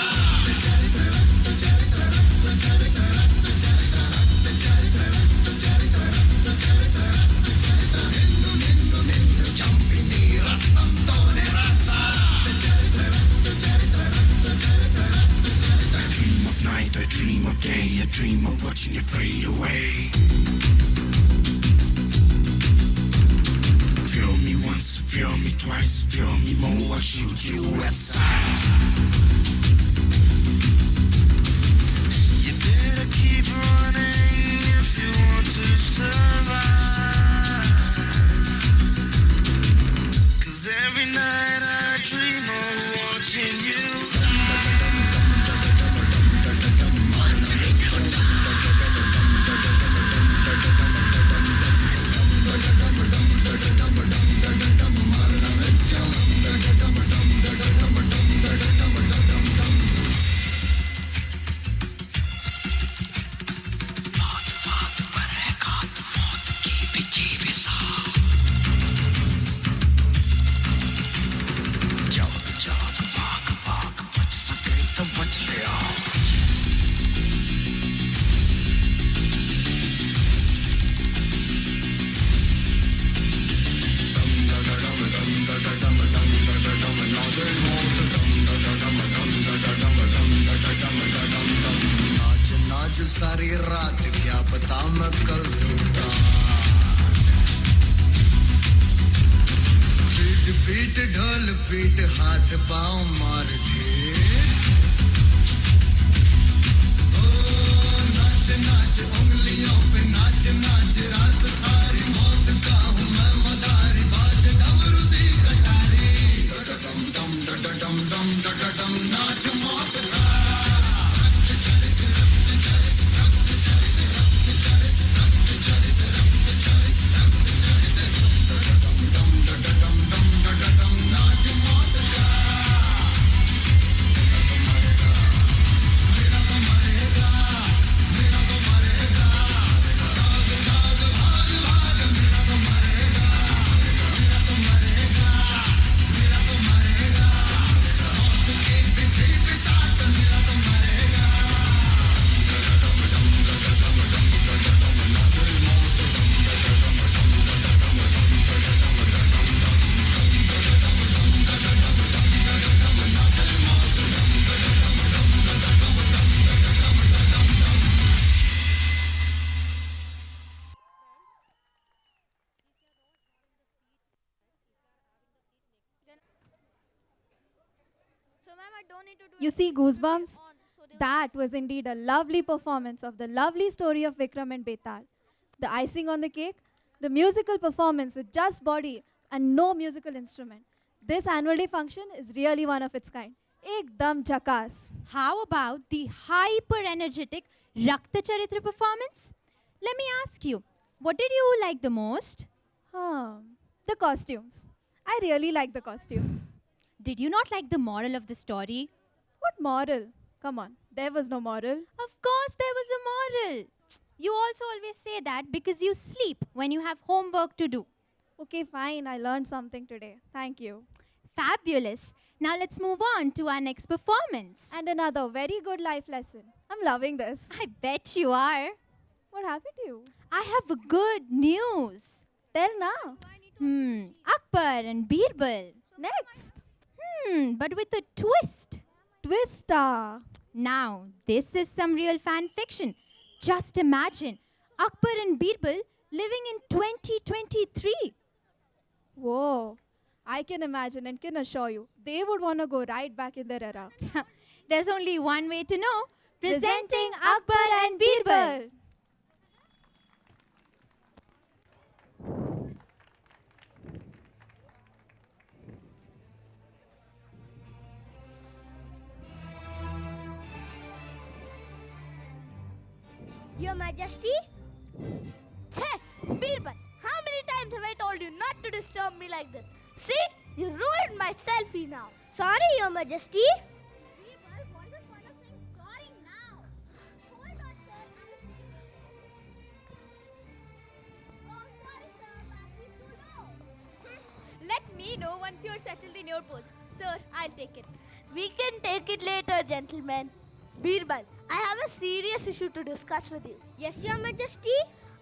I dream of day, I dream of watching you fade away. Feel me once, feel me twice, feel me more, I'll shoot you aside. You better keep running if you want to survive. 'Cause every night I dream of watching you. सारी रात क्या पता मैं कल लूटा पीट पीट ढोल पीट हाथ पाँव मार ठेठ ओ नाच नाच उंगलियों पे नाच नाच रात सारी मौत का हूँ मैं मदारी बाज डमरू सी कटारी डम डम डम डम डम डम नाच मौत का
You see Goosebumps? That was indeed a lovely performance of the lovely story of Vikram and Betal. The icing on the cake, the musical performance with just body and no musical instrument. This annual day function is really one of its kind. Ekdam jhakas.
How about the hyper-energetic Rakta Charitra performance? Let me ask you, what did you like the most?
The costumes. I really like the costumes.
Did you not like the moral of the story?
What moral? Come on, there was no moral.
Of course there was a moral. You also always say that because you sleep when you have homework to do.
Okay, fine, I learned something today. Thank you.
Fabulous. Now let's move on to our next performance.
And another very good life lesson. I'm loving this.
I bet you are.
What happened to you?
I have a good news.
Tell now.
Akbar and Birbal.
Next.
But with a twist.
Twister.
Now, this is some real fan fiction. Just imagine Akbar and Birbal living in 2023.
Whoa. I can imagine and can assure you, they would want to go right back in their era.
There's only one way to know. Presenting Akbar and Birbal.
Your Majesty? Che, Birbal, how many times have I told you not to disturb me like this? See, you ruined my selfie now. Sorry, Your Majesty. Birbal, what's the point of saying sorry now? Hold on, sir. Oh, sorry, sir. Battery's too low.
Let me know once you're settled in your pose. Sir, I'll take it.
We can take it later, gentlemen. Birbal, I have a serious issue to discuss with you. Yes, Your Majesty.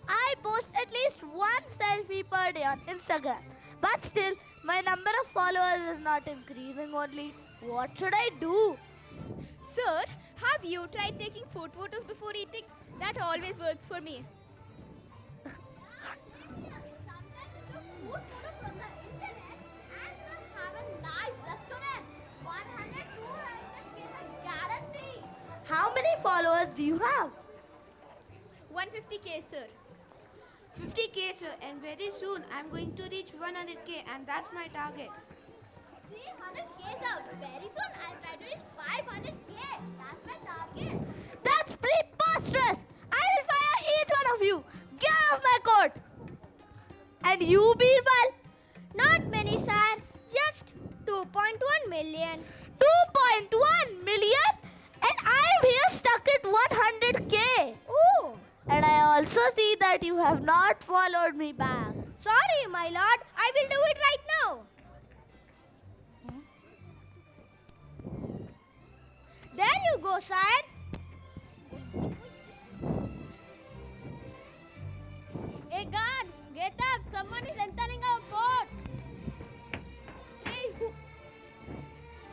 I post at least one selfie per day on Instagram. But still, my number of followers is not increasing only. What should I do?
Sir, have you tried taking food photos before eating? That always works for me.
How many followers do you have?
150k, sir.
50k, sir, and very soon I'm going to reach 100k, and that's my target.
300k, sir. Very soon I'll try to reach 500k. That's my target. That's preposterous. I will fire each one of you. Get off my court. And you, Birbal? Not many, sir. Just 2.1 million. 2.1 million? And I'm here stuck at 100k. Oh. And I also see that you have not followed me back. Sorry, my lord. I will do it right now. There you go, sire.
Hey, guard, get up. Someone is entering our court.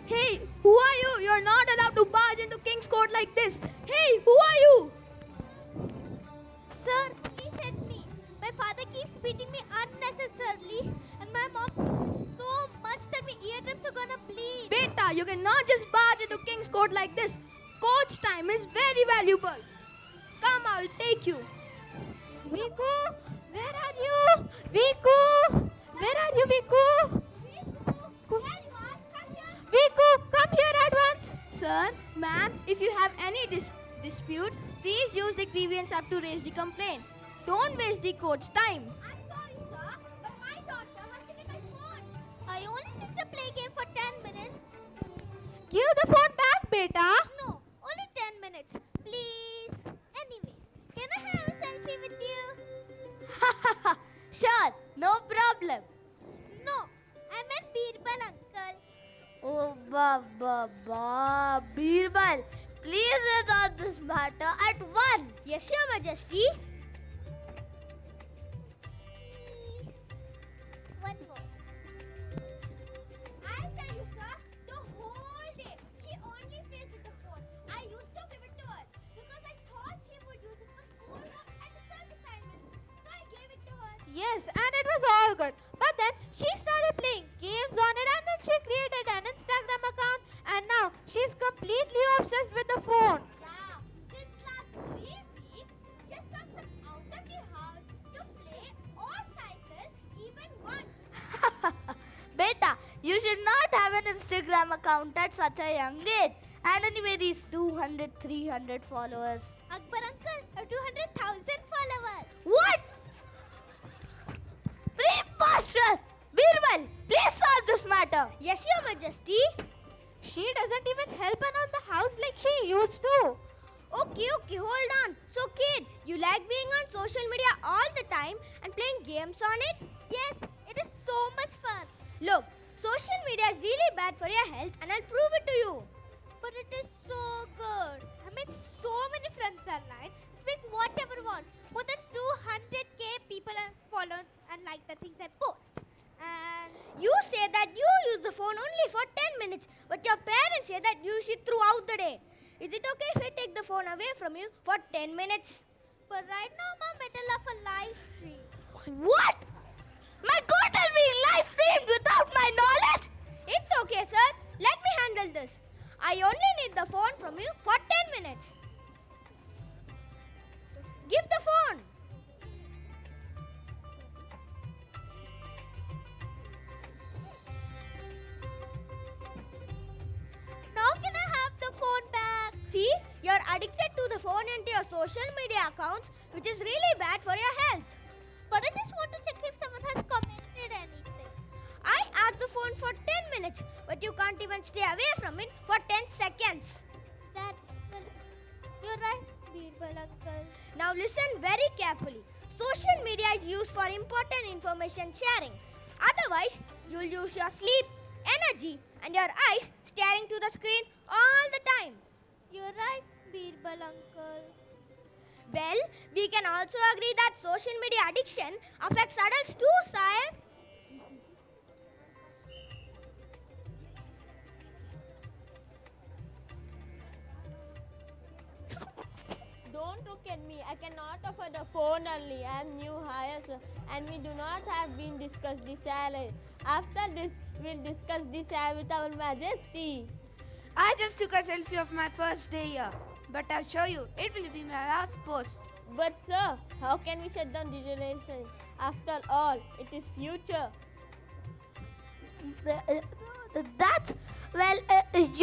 Hey, who are you? You're not allowed to barge into King's Court like this. Hey, who are you?
Sir, please help me. My father keeps beating me unnecessarily, and my mom screams so much that my eardrums are gonna bleed.
Beta, you cannot just barge into King's Court like this. Court's time is very valuable. Come, I'll take you.
Viku, where are you? Viku, where are you, Viku?
Viku, come here at once. Sir, ma'am, if you have any dispute, please use the grievance act to raise the complaint. Don't waste the court's time.
I'm sorry, sir, but my daughter has taken my phone. I only need to play game for 10 minutes.
Give the phone back, beta.
No, only 10 minutes. Please. Anyways, can I have a selfie with you? Sure, no problem. No, I meant Birbal, uncle. Oh, Birbal, please resolve this matter at once. Yes, Your Majesty. One more. I'll tell you, sir, the whole day she only plays with the phone. I used to give it to her because I thought she would use it for schoolwork and research assignments. So I gave it to her.
Yes, and it was all good. But then she started playing games on it, and then she created an Instagram account, and now she's completely obsessed with the phone.
Yeah, since last 3 weeks, she comes out of the house to play or cycle even once. Beta, you should not have an Instagram account at such a young age. And anyway, these 200, 300 followers. Akbar uncle, 200,000 followers. What? Preposterous! Birbal, please solve this matter. Yes, Your Majesty.
She doesn't even help around the house like she used to.
Okay, hold on. So, kid, you like being on social media all the time and playing games on it? Yes, it is so much fun. Look, social media is really bad for your health, and I'll prove it to you. But it is so good. I made so many friends online. Speak whatever you want. More than 200k people are followed and like the things I post. And you say that you use the phone only for 10 minutes, but your parents say that you use it throughout the day. Is it okay if I take the phone away from you for 10 minutes? But right now I'm in the middle of a live stream. What? My court is being live streamed without my knowledge? It's okay, sir. Let me handle this. I only need the phone from you for 10 minutes. Give the phone. Now can I have the phone back? See, you're addicted to the phone and to your social media accounts, which is really bad for your health.
But I just want to check if someone has commented anything.
I asked the phone for 10 minutes, but you can't even stay away from it for 10 seconds.
You're right, Birbal uncle.
Now listen very carefully. Social media is used for important information sharing. Otherwise, you'll use your sleep, energy, and your eyes staring to the screen all the time.
You're right, Birbal uncle.
Well, we can also agree that social media addiction affects adults too, sire.
Don't look at me. I cannot afford the phone only. I am new hire, sir, and we do not have been discussed the salary. After this, we'll discuss the salary with our Majesty.
I just took a selfie of my first day here, but I'll show you, it will be my last post.
But sir, how can we shut down digital relations? After all, it is future.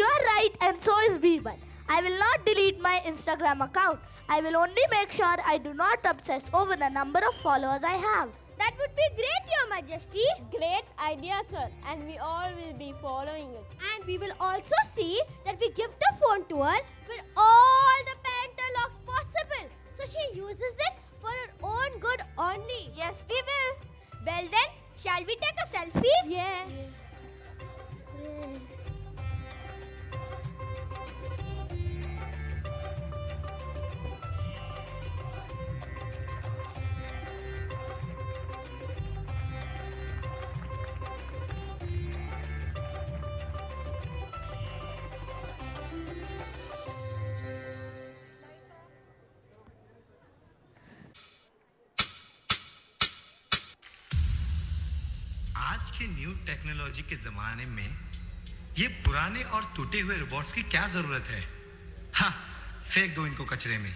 You're right, and so is Birbal. I will not delete my Instagram account. I will only make sure I do not obsess over the number of followers I have.
That would be great, Your Majesty.
Great idea, sir, and we all will be following it.
And we will also see that we give the phone to her with all the parental locks possible, so she uses it for her own good only.
Yes, we will.
Well then, shall we take a selfie?
Yes.
आज के new technology के जमाने में ये पुराने और टूटे हुए रोबोट्स की क्या जरूरत है? हाँ, फेंक दो इनको कचरे में।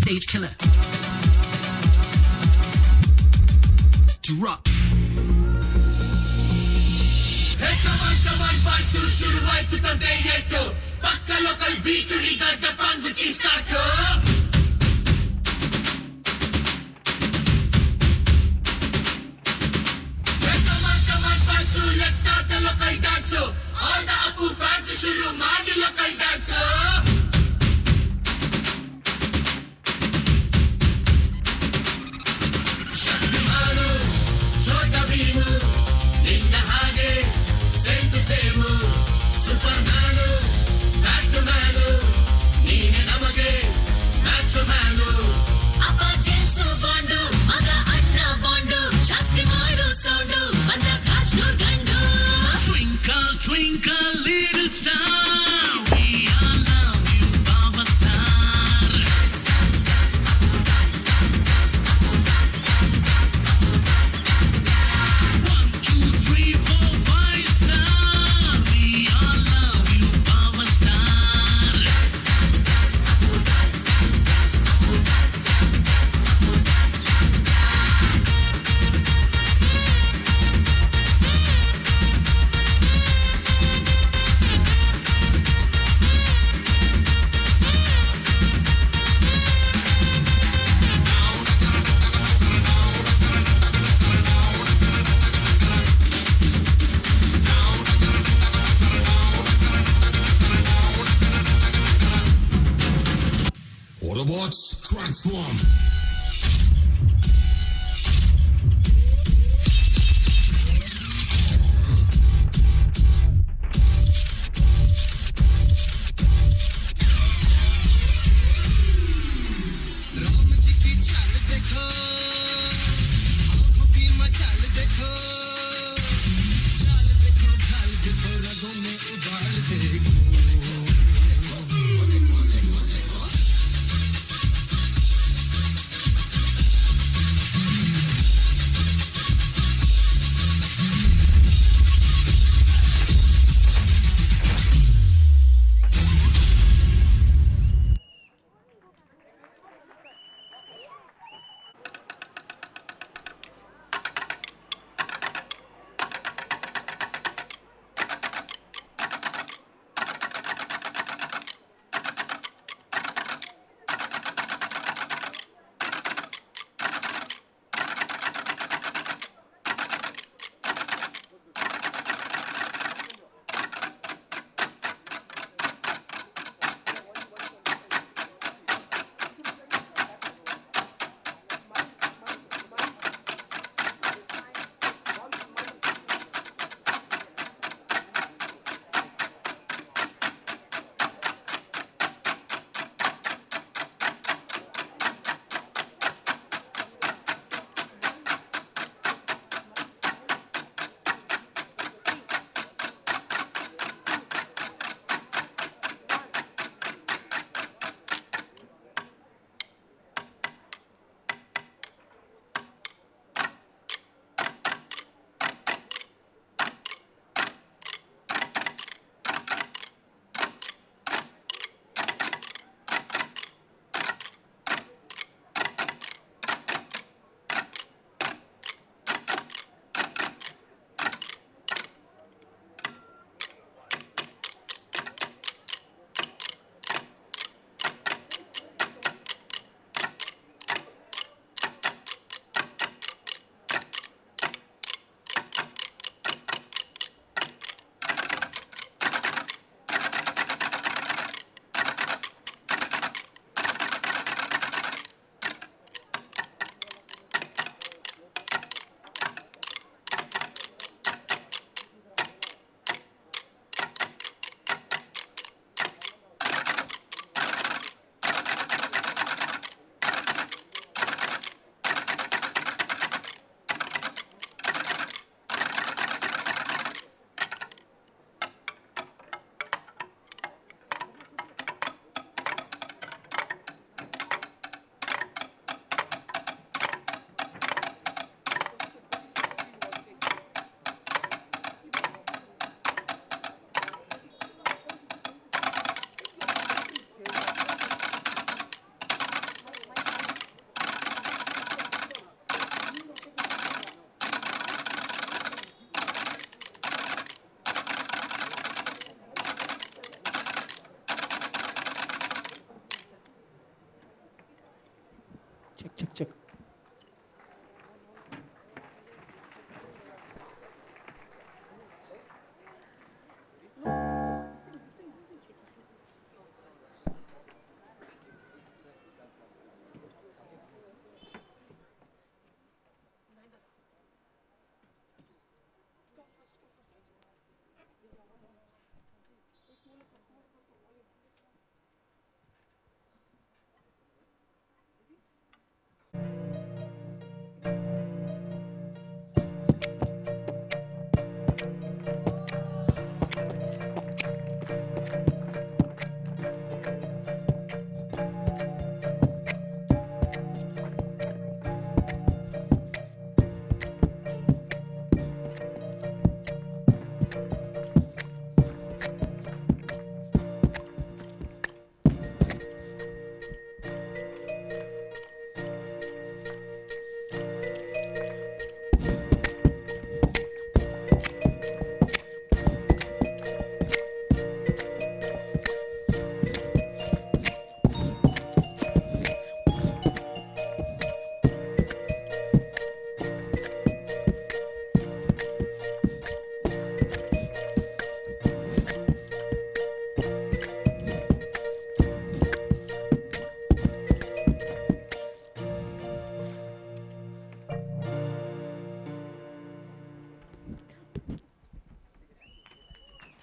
Stage killer. Drop.
Hey, come on, boys, you should wait to the day yet. Pakka local beat to he got the panguchi start. Hey, come on, boys, let's start the local dance. All the Apu fans should madi local dance. Ninna hage, same to same. Superman, Batman, neene namage, macho man.
Appa Jesu bondu, maga anna bondu, shasti maadu soundu, banda kashnu gandu. Twinkle, twinkle, little star.
transform.
Ram ji की चाल देखो, आंखों की मचाल देखो, चाल देखो, ढाल देखो, रगों में उबाल देखो।
check.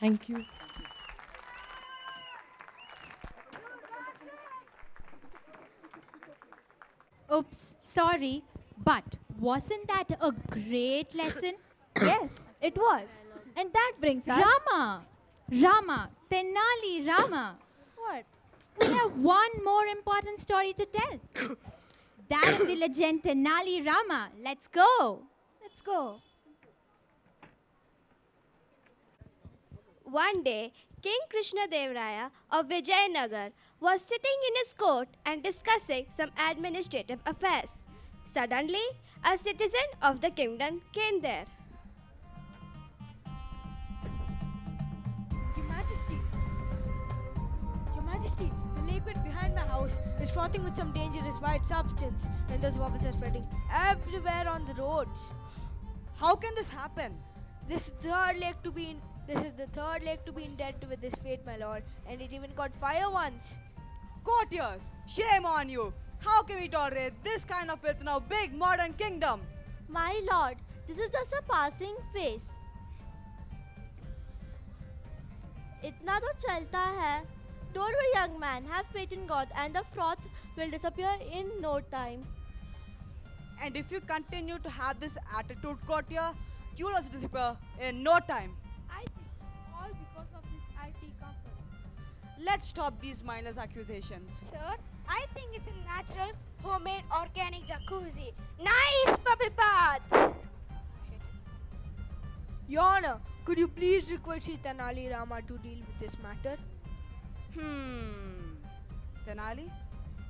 Thank you.
Oops, sorry. But wasn't that a great lesson?
Yes, it was. And that brings us.
Rama, Tenali Rama.
What?
We have one more important story to tell. That of the legend Tenali Rama. Let's go.
Let's go.
One day, King Krishnadevaraya of Vijayanagar was sitting in his court and discussing some administrative affairs. Suddenly, a citizen of the kingdom came there.
Your Majesty, the lake bed behind my house is frothing with some dangerous white substance, and those bubbles are spreading everywhere on the roads.
How can this happen?
This is the third lake to be indebted with this fate, my lord, and it even caught fire once.
Courtiers, shame on you! How can we tolerate this kind of filth in our big modern kingdom?
My lord, this is just a passing phase. Itna to chalta hai. Don't worry, young man. Have faith in God, and the froth will disappear in no time.
And if you continue to have this attitude, courtier, you will also disappear in no time.
I think all because of this IT company.
Let's stop these mindless accusations.
Sir, I think it's a natural, homemade, organic jacuzzi. Nice bubble bath.
Your Honor, could you please request Tenali Rama to deal with this matter?
Tenali?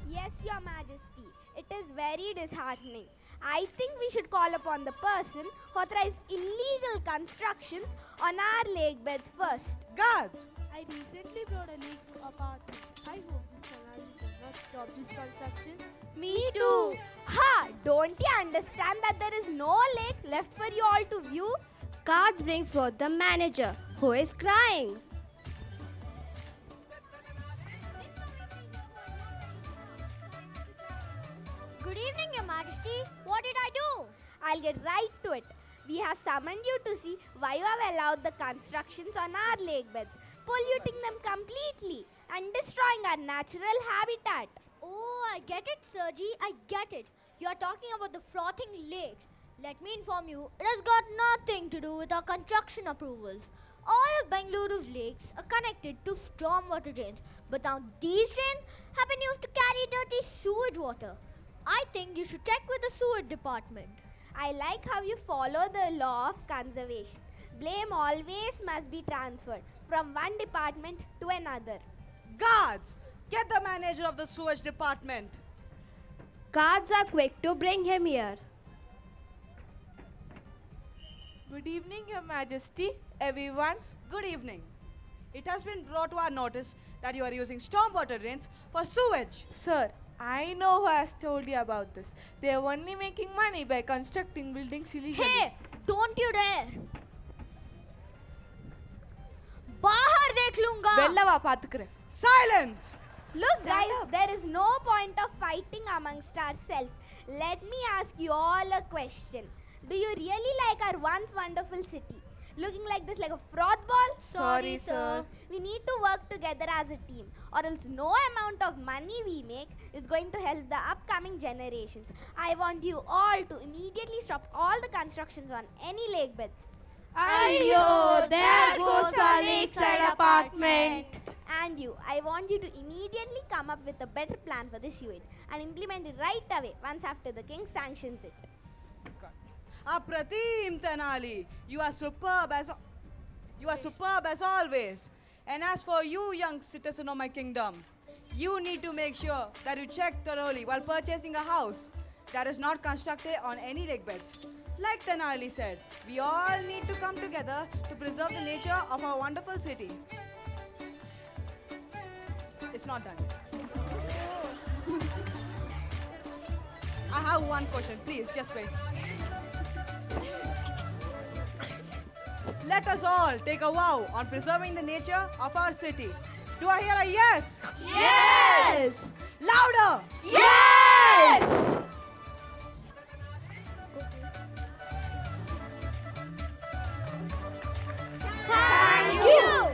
Yes, Your Majesty. It is very disheartening. I think we should call upon the person who authorized illegal constructions on our lake beds first.
Guards!
I recently brought a lake to apartment. I hope this Tenali will not stop this construction.
Me too. Ha! Don't you understand that there is no lake left for you all to view? Cards bring forth the manager, who is crying.
Good evening, Your Majesty. What did I do?
I'll get right to it. We have summoned you to see why you have allowed the constructions on our lake beds, polluting them completely and destroying our natural habitat.
Oh, I get it, Sergi. I get it. You are talking about the frothing lakes. Let me inform you, it has got nothing to do with our construction approvals. All of Bengaluru's lakes are connected to stormwater drains, but now these drains have been used to carry dirty sewage water. I think you should check with the sewage department.
I like how you follow the law of conservation. Blame always must be transferred from one department to another.
Guards! Get the manager of the sewage department.
Guards are quick to bring him here.
Good evening, Your Majesty, everyone.
Good evening. It has been brought to our notice that you are using stormwater drains for sewage.
Sir, I know who has told you about this. They are only making money by constructing buildings illegally.
Hey, don't you dare! बाहर देख लूंगा.
Vellava pathukren.
Silence!
Look, guys, there is no point of fighting amongst ourselves. Let me ask you all a question. Do you really like our once wonderful city? Looking like this, like a froth ball?
Sorry, sir.
We need to work together as a team, or else no amount of money we make is going to help the upcoming generations. I want you all to immediately stop all the constructions on any lake beds.
Ayyo, there goes our lakeside apartment.
And you, I want you to immediately come up with a better plan for this sewage and implement it right away once after the king sanctions it.
Apratim, Tenali, you are superb as always. And as for you, young citizen of my kingdom, you need to make sure that you check thoroughly while purchasing a house that is not constructed on any lake beds. Like Tenali said, we all need to come together to preserve the nature of our wonderful city. It's not done. I have one question, please, just wait. Let us all take a vow on preserving the nature of our city. Do I hear a yes?
Yes!
Louder!
Yes!
Thank you!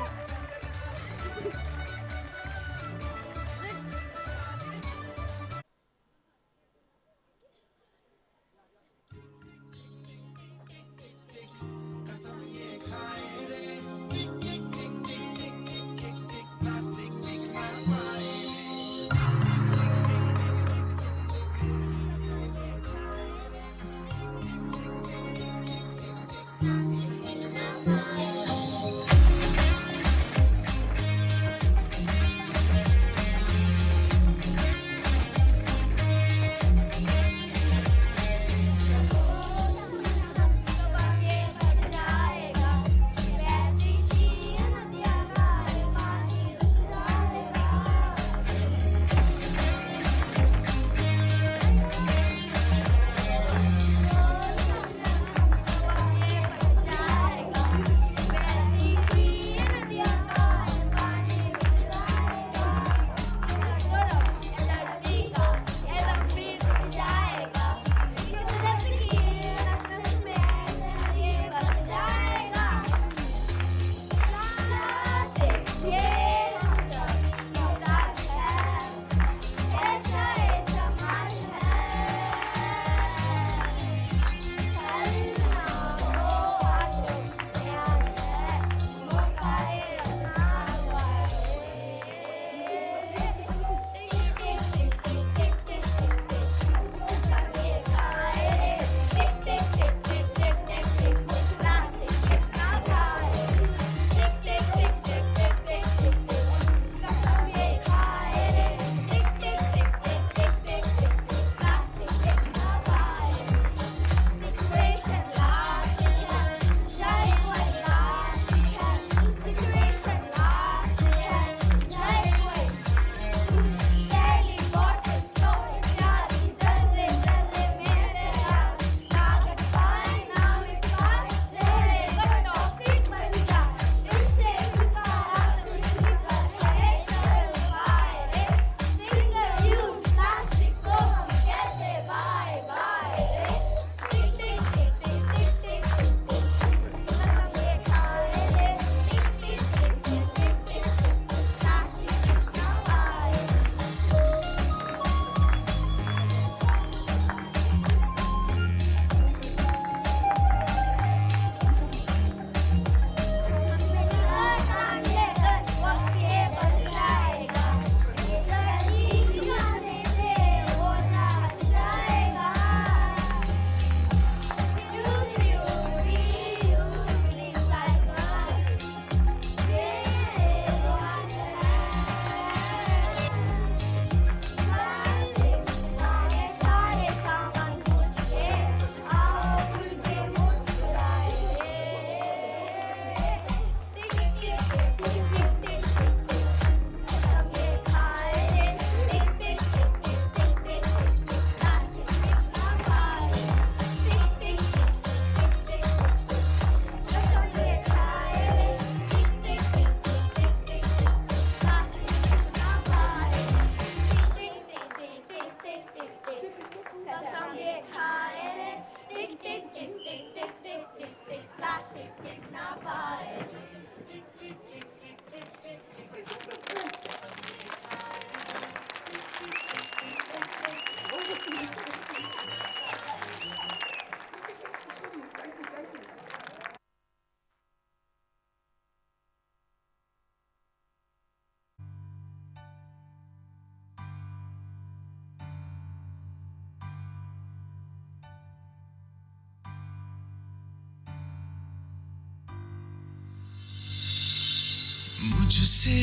मुझसे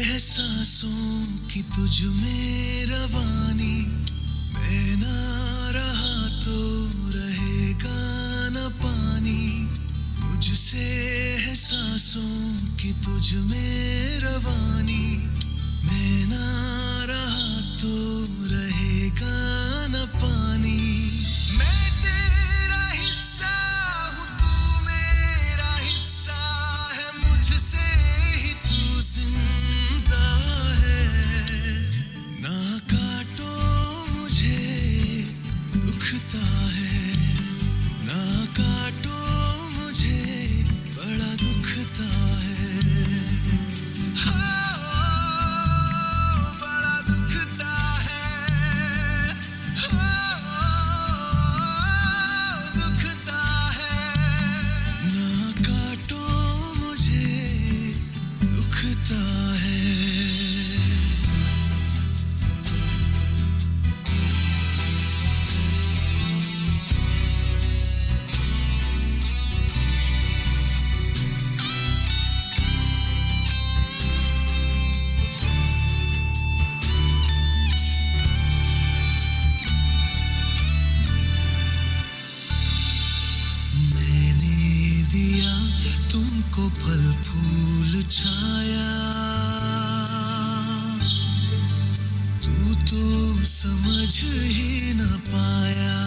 है सांसों की तुझ में रवानी, मैं ना रहा तो रहेगा न पानी। मुझसे है सांसों की तुझ में रवानी, मैं ना रहा तो रहेगा न पानी। मैं तेरा हिस्सा हूँ, तू मेरा हिस्सा है, मुझसे ही तू जिंदा है। ना काटो मुझे दुखता है, ना काटो मुझे बड़ा दुखता है। हाँ, बड़ा दुखता है। हाँ, दुखता है। ना काटो मुझे दुखता है। मैंने दिया तुमको फल फूल छाया, तू तो समझ ही न पाया।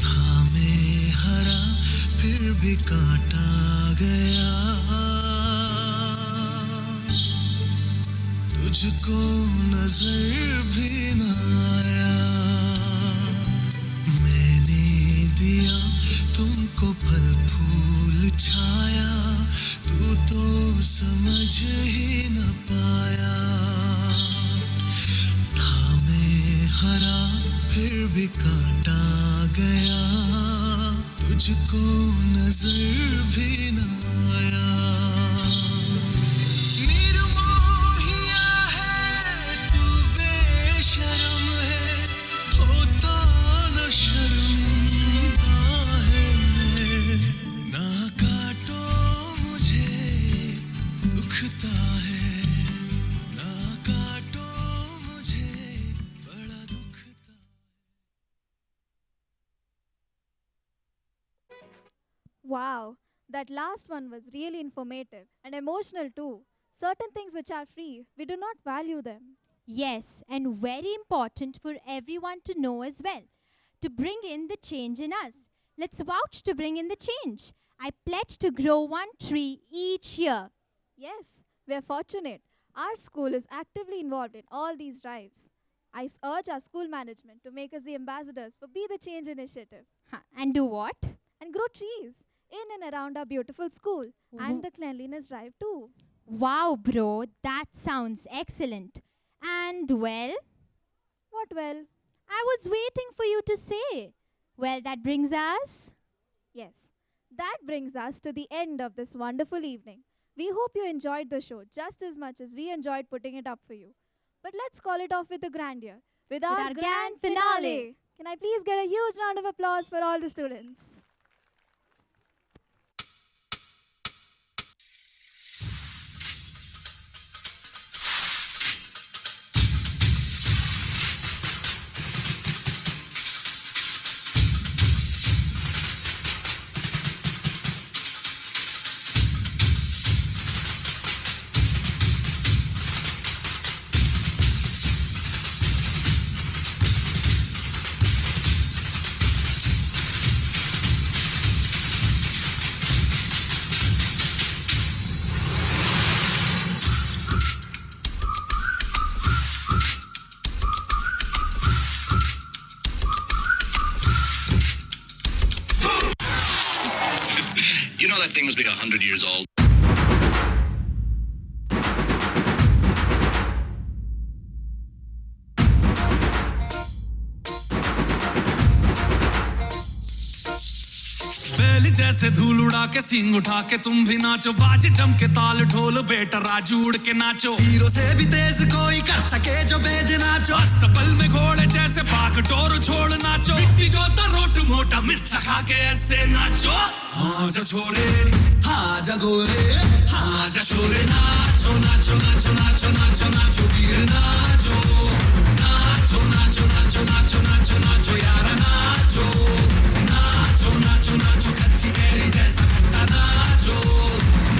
था मैं हरा फिर भी काटा गया, तुझको नजर भी न आया। मैंने दिया तुमको फल फूल छाया, तू तो समझ ही न पाया। था मैं हरा फिर भी काटा गया, तुझको नजर भी न आया। निर्मोहिया है तू, बेशरम है, होता न शर्मिंदा है। ना काटो मुझे दुखता है, ना काटो मुझे बड़ा दुखता।
Wow, that last one was really informative and emotional too. Certain things which are free, we do not value them.
Yes, and very important for everyone to know as well. To bring in the change in us. Let's vouch to bring in the change. I pledge to grow one tree each year.
Yes, we are fortunate. Our school is actively involved in all these drives. I urge our school management to make us the ambassadors for Be the Change initiative
And do what?
and grow trees in and around our beautiful school and the cleanliness drive too.
Wow, bro, that sounds excellent. And well,
What well?
I was waiting for you to say. Well, that brings us.
Yes, that brings us to the end of this wonderful evening. We hope you enjoyed the show just as much as we enjoyed putting it up for you. But let's call it off with a grandeur, with our grand finale. Can I please get a huge round of applause for all the students?
You know that thing must be 100 years old.
बैल
जैसे धूल उड़ा के सींग उठा के तुम भी नाचो बाजी जम के ताल ढोल बेटा राजू उड़ के नाचो
हीरो से भी तेज कोई कर सके जो बेद नाचो
अस्तबल में घोड़े जैसे पाक डोर छोड़ नाचो मिट्टी जोता रोट मोटा मिर्च खा के ऐसे नाचो हाँ जा छोरे
हाँ जा गोरे
हाँ जा छोरे नाचो नाचो नाचो नाचो नाचो नाचो वीर नाचो नाचो नाचो नाचो नाचो नाचो नाचो यार नाचो नाचो नाचो नाचो कच्ची कैरी जैसा खट्टा नाचो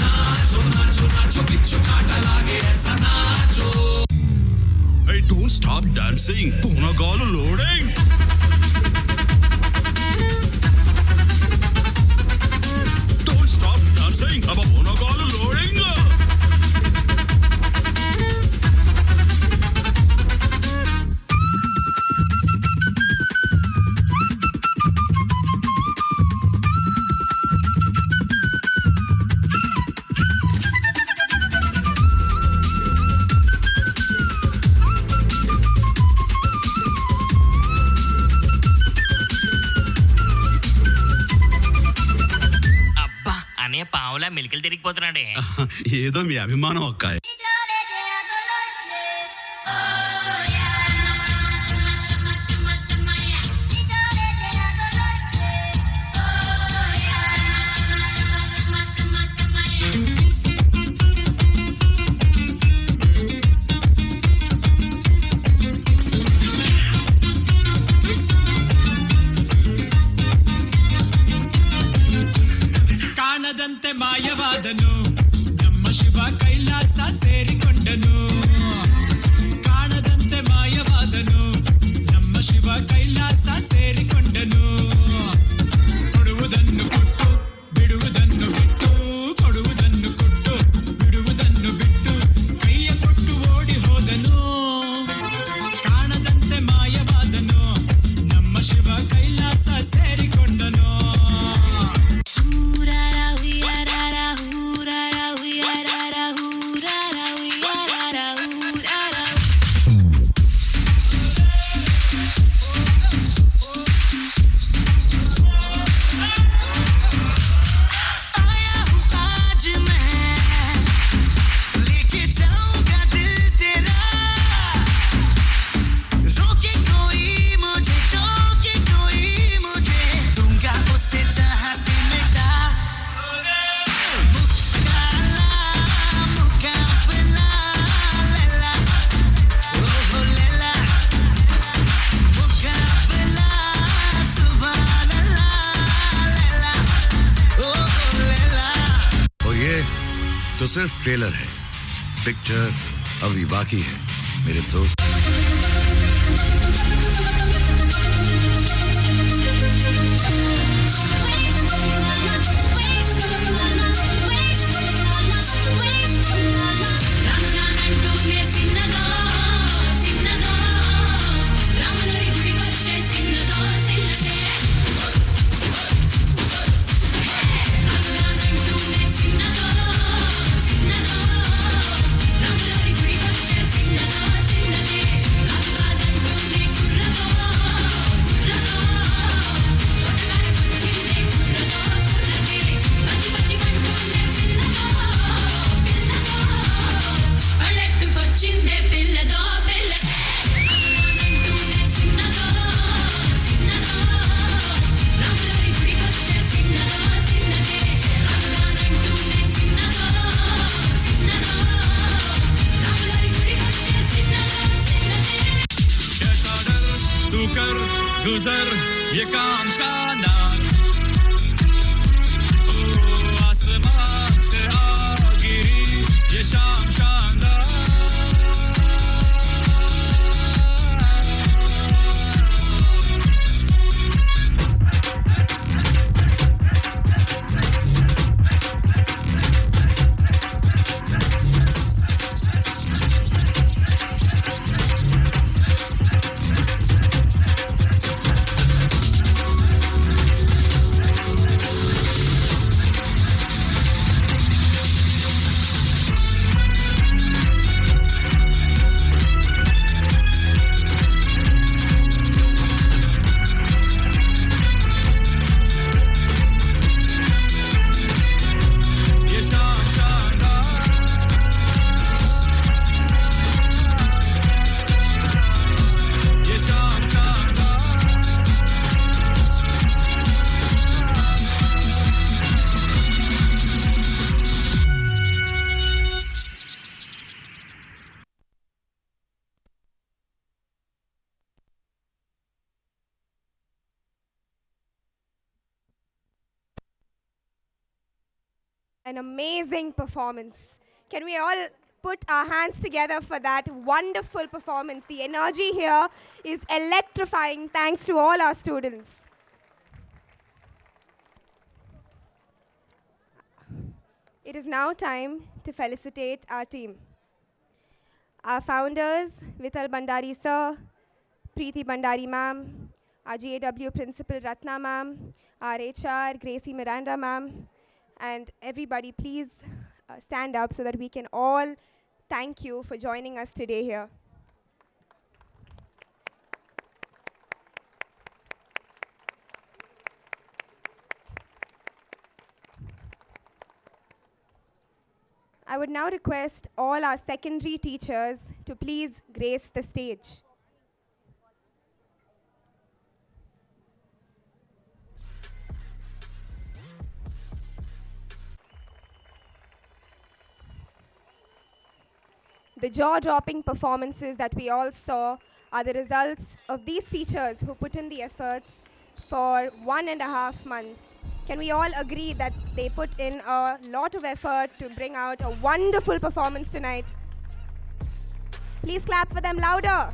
नाचो नाचो नाचो बिच्छू काटा लागे ऐसा नाचो
Hey, don't stop dancing. Punagalu loading. Don't stop dancing. Aba Punagalu loading.
అనే పావులా మెలికలు తిరిగిపోతున్నాడే
ఏదో మీ అభిమానం అక్కాయ్
ಕಾಣದಂತೆ ಮಾಯವಾದನು ನಮ್ಮ ಶಿವ ಕೈಲಾಸ ಸೇರಿಕೊಂಡನು ಕಾಣದಂತೆ ಮಾಯವಾದನು ನಮ್ಮ ಶಿವ ಕೈಲಾಸ ಸೇರಿಕೊಂಡನು ಕೊಡುವುದನ್ನು ಕೊಟ್ಟು ಬಿಡುವುದನ್ನು ಬಿಟ್ಟು ಕೊಡುವುದನ್ನು ಕೊಟ್ಟು ಬಿಡುವುದನ್ನು ಬಿಟ್ಟು ಕೈಯ ಕೊಟ್ಟು ಓಡಿ ಹೋದನು ಕಾಣದಂತೆ ಮಾಯವಾದನು ನಮ್ಮ ಶಿವ ಕೈಲಾಸ ಸೇರಿಕೊಂಡನು
तो सिर्फ ट्रेलर है पिक्चर अभी बाकी है मेरे दोस्त गुजर ये काम शानदार आसमान से आ गिरी ये शाम शानदार
An amazing performance. Can we all put our hands together for that wonderful performance? The energy here is electrifying thanks to all our students. It is now time to felicitate our team. Our founders, Vital Bandari sir, Preeti Bandari ma'am, our GAW principal Ratna ma'am, our HR Gracie Miranda ma'am, and everybody please stand up so that we can all thank you for joining us today here. I would now request all our secondary teachers to please grace the stage. The jaw-dropping performances that we all saw are the results of these teachers who put in the efforts for 1.5 months. Can we all agree that they put in a lot of effort to bring out a wonderful performance tonight? Please clap for them louder.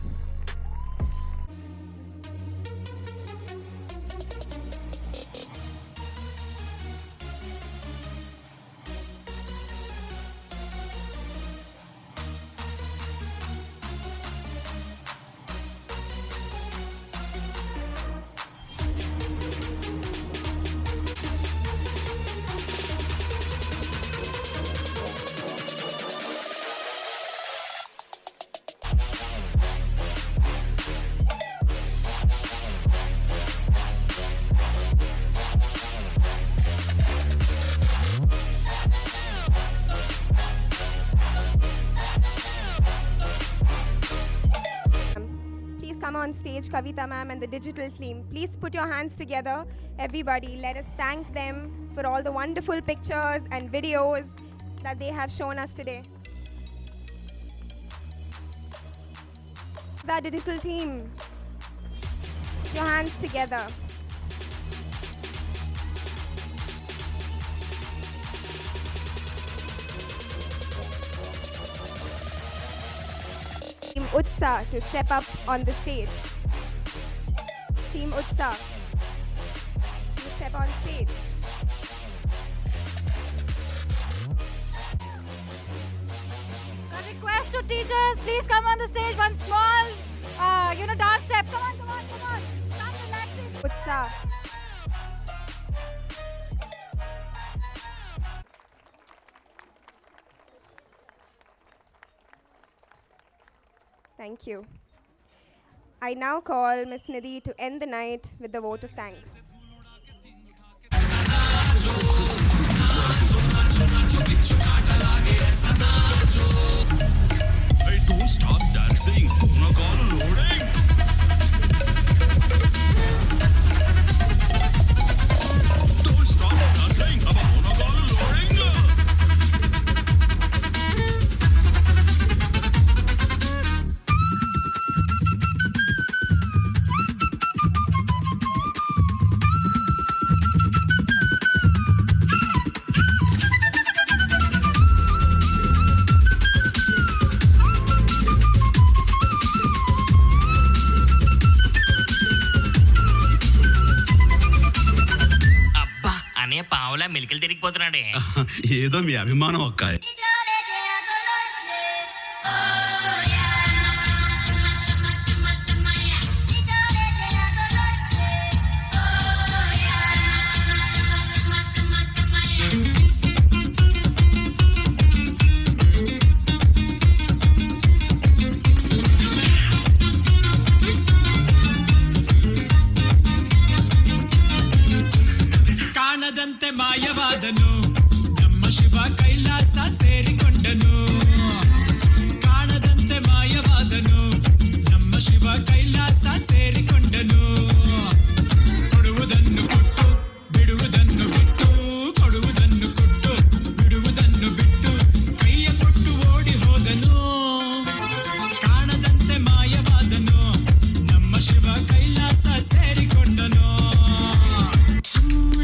Come on stage, Kavita ma'am and the digital team. Please put your hands together. Everybody, let us thank them for all the wonderful pictures and videos that they have shown us today. The digital team, put your hands together. Team Utsa to step up on the stage. Team Utsa to step on stage.
A request to teachers, please come on the stage. One small, dance step. Come on. Start relaxing.
Utsa. Thank you. I now call Ms. Nidhi to end the night with the vote of thanks.
Hey, don't stop dancing. Loading. Don't stop dancing. Loading.
పావులా మెలికలు తిరిగిపోతున్నాడే.
ఏదో మీ అభిమానం అక్కాయ్.
ಕಾಣದಂತೆ ಮಾಯವಾದನು ನಮ್ಮ ಶಿವ ಕೈಲಾಸ ಸೇರಿಕೊಂಡನು. ಕಾಣದಂತೆ ಮಾಯವಾದನು ನಮ್ಮ ಶಿವ ಕೈಲಾಸ ಸೇರಿಕೊಂಡನು. ಕೊಡುವುದನ್ನು ಕೊಟ್ಟು ಬಿಡುವುದನ್ನು ಬಿಟ್ಟು, ಕೊಡುವುದನ್ನು ಕೊಟ್ಟು ಬಿಡುವುದನ್ನು ಬಿಟ್ಟು, ಕೈಯ ಕೊಟ್ಟು ಓಡಿ ಹೋದನು. ಕಾಣದಂತೆ ಮಾಯವಾದನು ನಮ್ಮ ಶಿವ ಕೈಲಾಸ ಸೇರಿಕೊಂಡನು.
Ooh,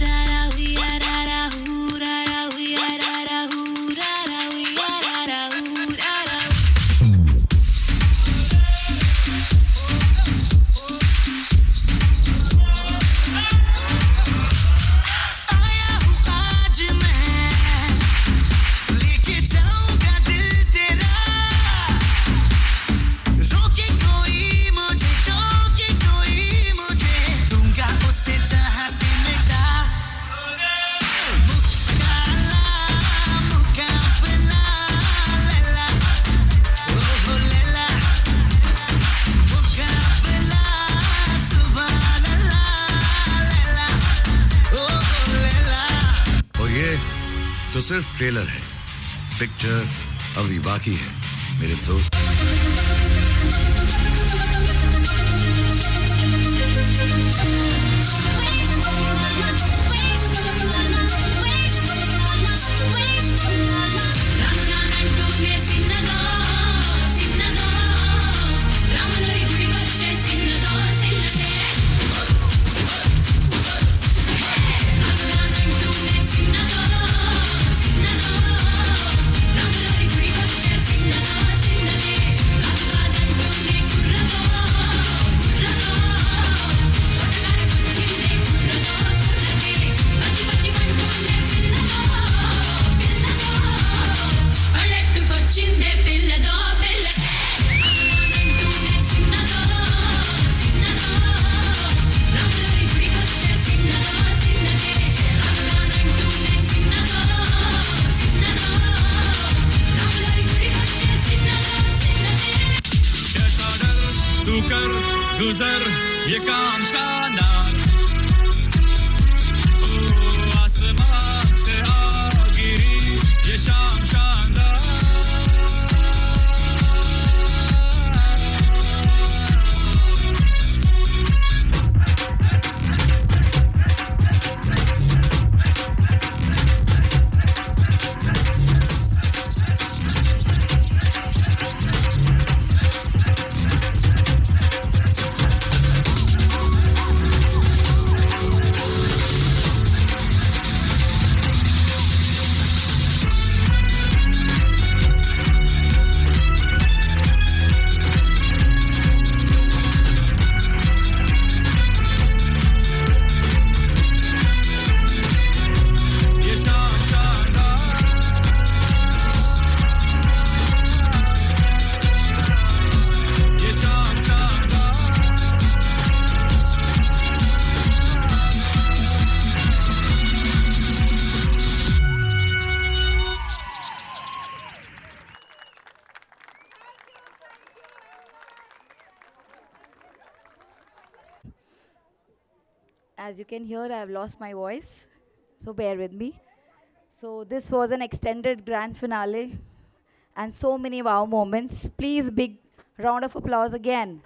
तो सिर्फ ट्रेलर है, पिक्चर अभी बाकी है मेरे दोस्त।
तू कर गुजर ये काम शानदार, ओ आसमान से आ गिरी ये शाम शानदार।
As you can hear, I have lost my voice, so bear with me. So this was an extended grand finale and so many wow moments. Please, big round of applause again.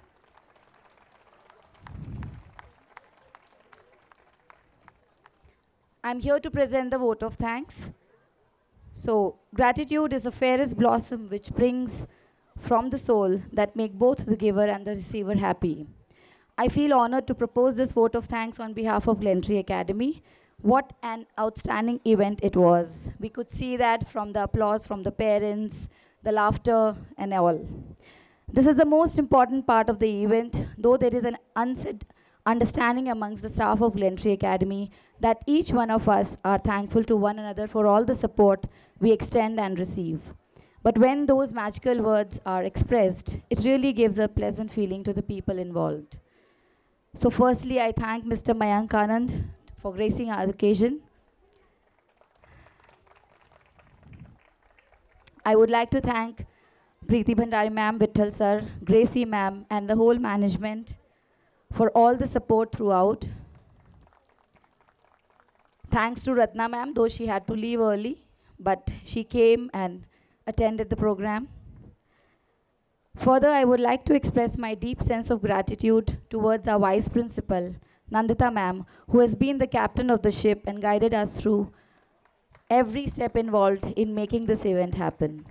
I'm here to present the vote of thanks. So gratitude is the fairest blossom which brings from the soul that make both the giver and the receiver happy. I feel honored to propose this vote of thanks on behalf of Glentree Academy. What an outstanding event it was. We could see that from the applause from the parents, the laughter, and all. This is the most important part of the event, though there is an unsaid understanding amongst the staff of Glentree Academy that each one of us are thankful to one another for all the support we extend and receive. But when those magical words are expressed, it really gives a pleasant feeling to the people involved. So firstly, I thank Mr. Mayank Anand for gracing our occasion. I would like to thank Preeti Bhandari ma'am, Vittal sir, Gracie ma'am, and the whole management for all the support throughout. Thanks to Ratna ma'am, though she had to leave early, but she came and attended the program. Further, I would like to express my deep sense of gratitude towards our Vice Principal, Nandita ma'am, who has been the captain of the ship and guided us through every step involved in making this event happen.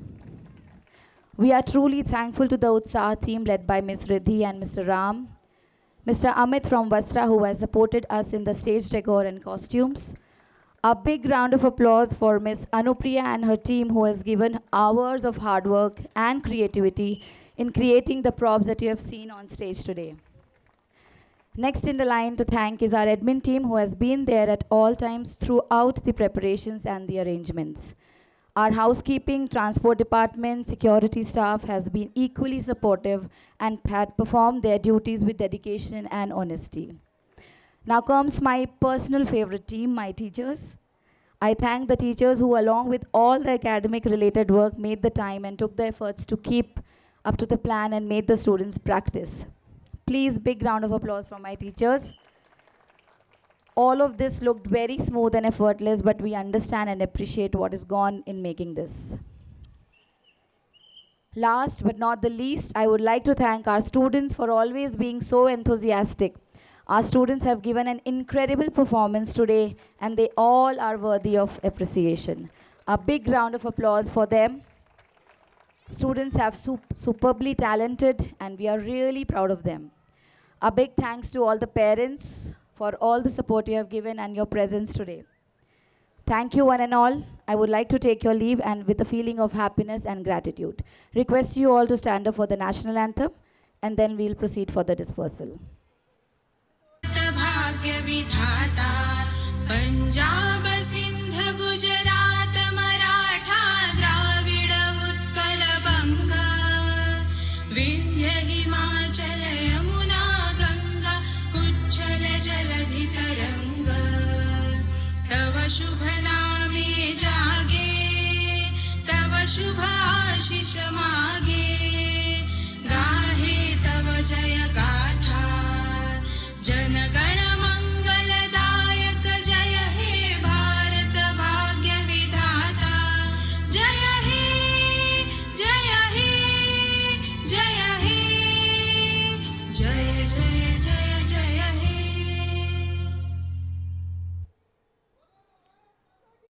We are truly thankful to the Utsah team led by Ms. Riddhi and Mr. Ram, Mr. Amit from Vastra, who has supported us in the stage decor and costumes. A big round of applause for Ms. Anupriya and her team, who has given hours of hard work and creativity in creating the props that you have seen on stage today. Next in the line to thank is our admin team, who has been there at all times throughout the preparations and the arrangements. Our housekeeping, transport department, security staff has been equally supportive and had performed their duties with dedication and honesty. Now comes my personal favorite team, my teachers. I thank the teachers who, along with all the academic related work, made the time and took the efforts to keep up to the plan and made the students practice. Please, big round of applause for my teachers. All of this looked very smooth and effortless, but we understand and appreciate what has gone in making this. Last but not the least, I would like to thank our students for always being so enthusiastic. Our students have given an incredible performance today, and they all are worthy of appreciation. A big round of applause for them. Students have superbly talented, and we are really proud of them. A big thanks to all the parents for all the support you have given and your presence today. Thank you one and all. I would like to take your leave and with a feeling of happiness and gratitude. Request you all to stand up for the national anthem, and then we'll proceed for the dispersal.
भाग्य विधाता पंजाब सिंध गुजरात मराठा द्राविड उत्कल बंग विंध्य हिमाचल यमुना गंगा उच्छल जलधि तरंग तव शुभ नामे जागे तव शुभ आशीष मागे गाहे तव जय गाथा जनगण मंगलदायक जय हे भारत भाग्य विधाता जय हे जय हे जय हे जय जय जय जय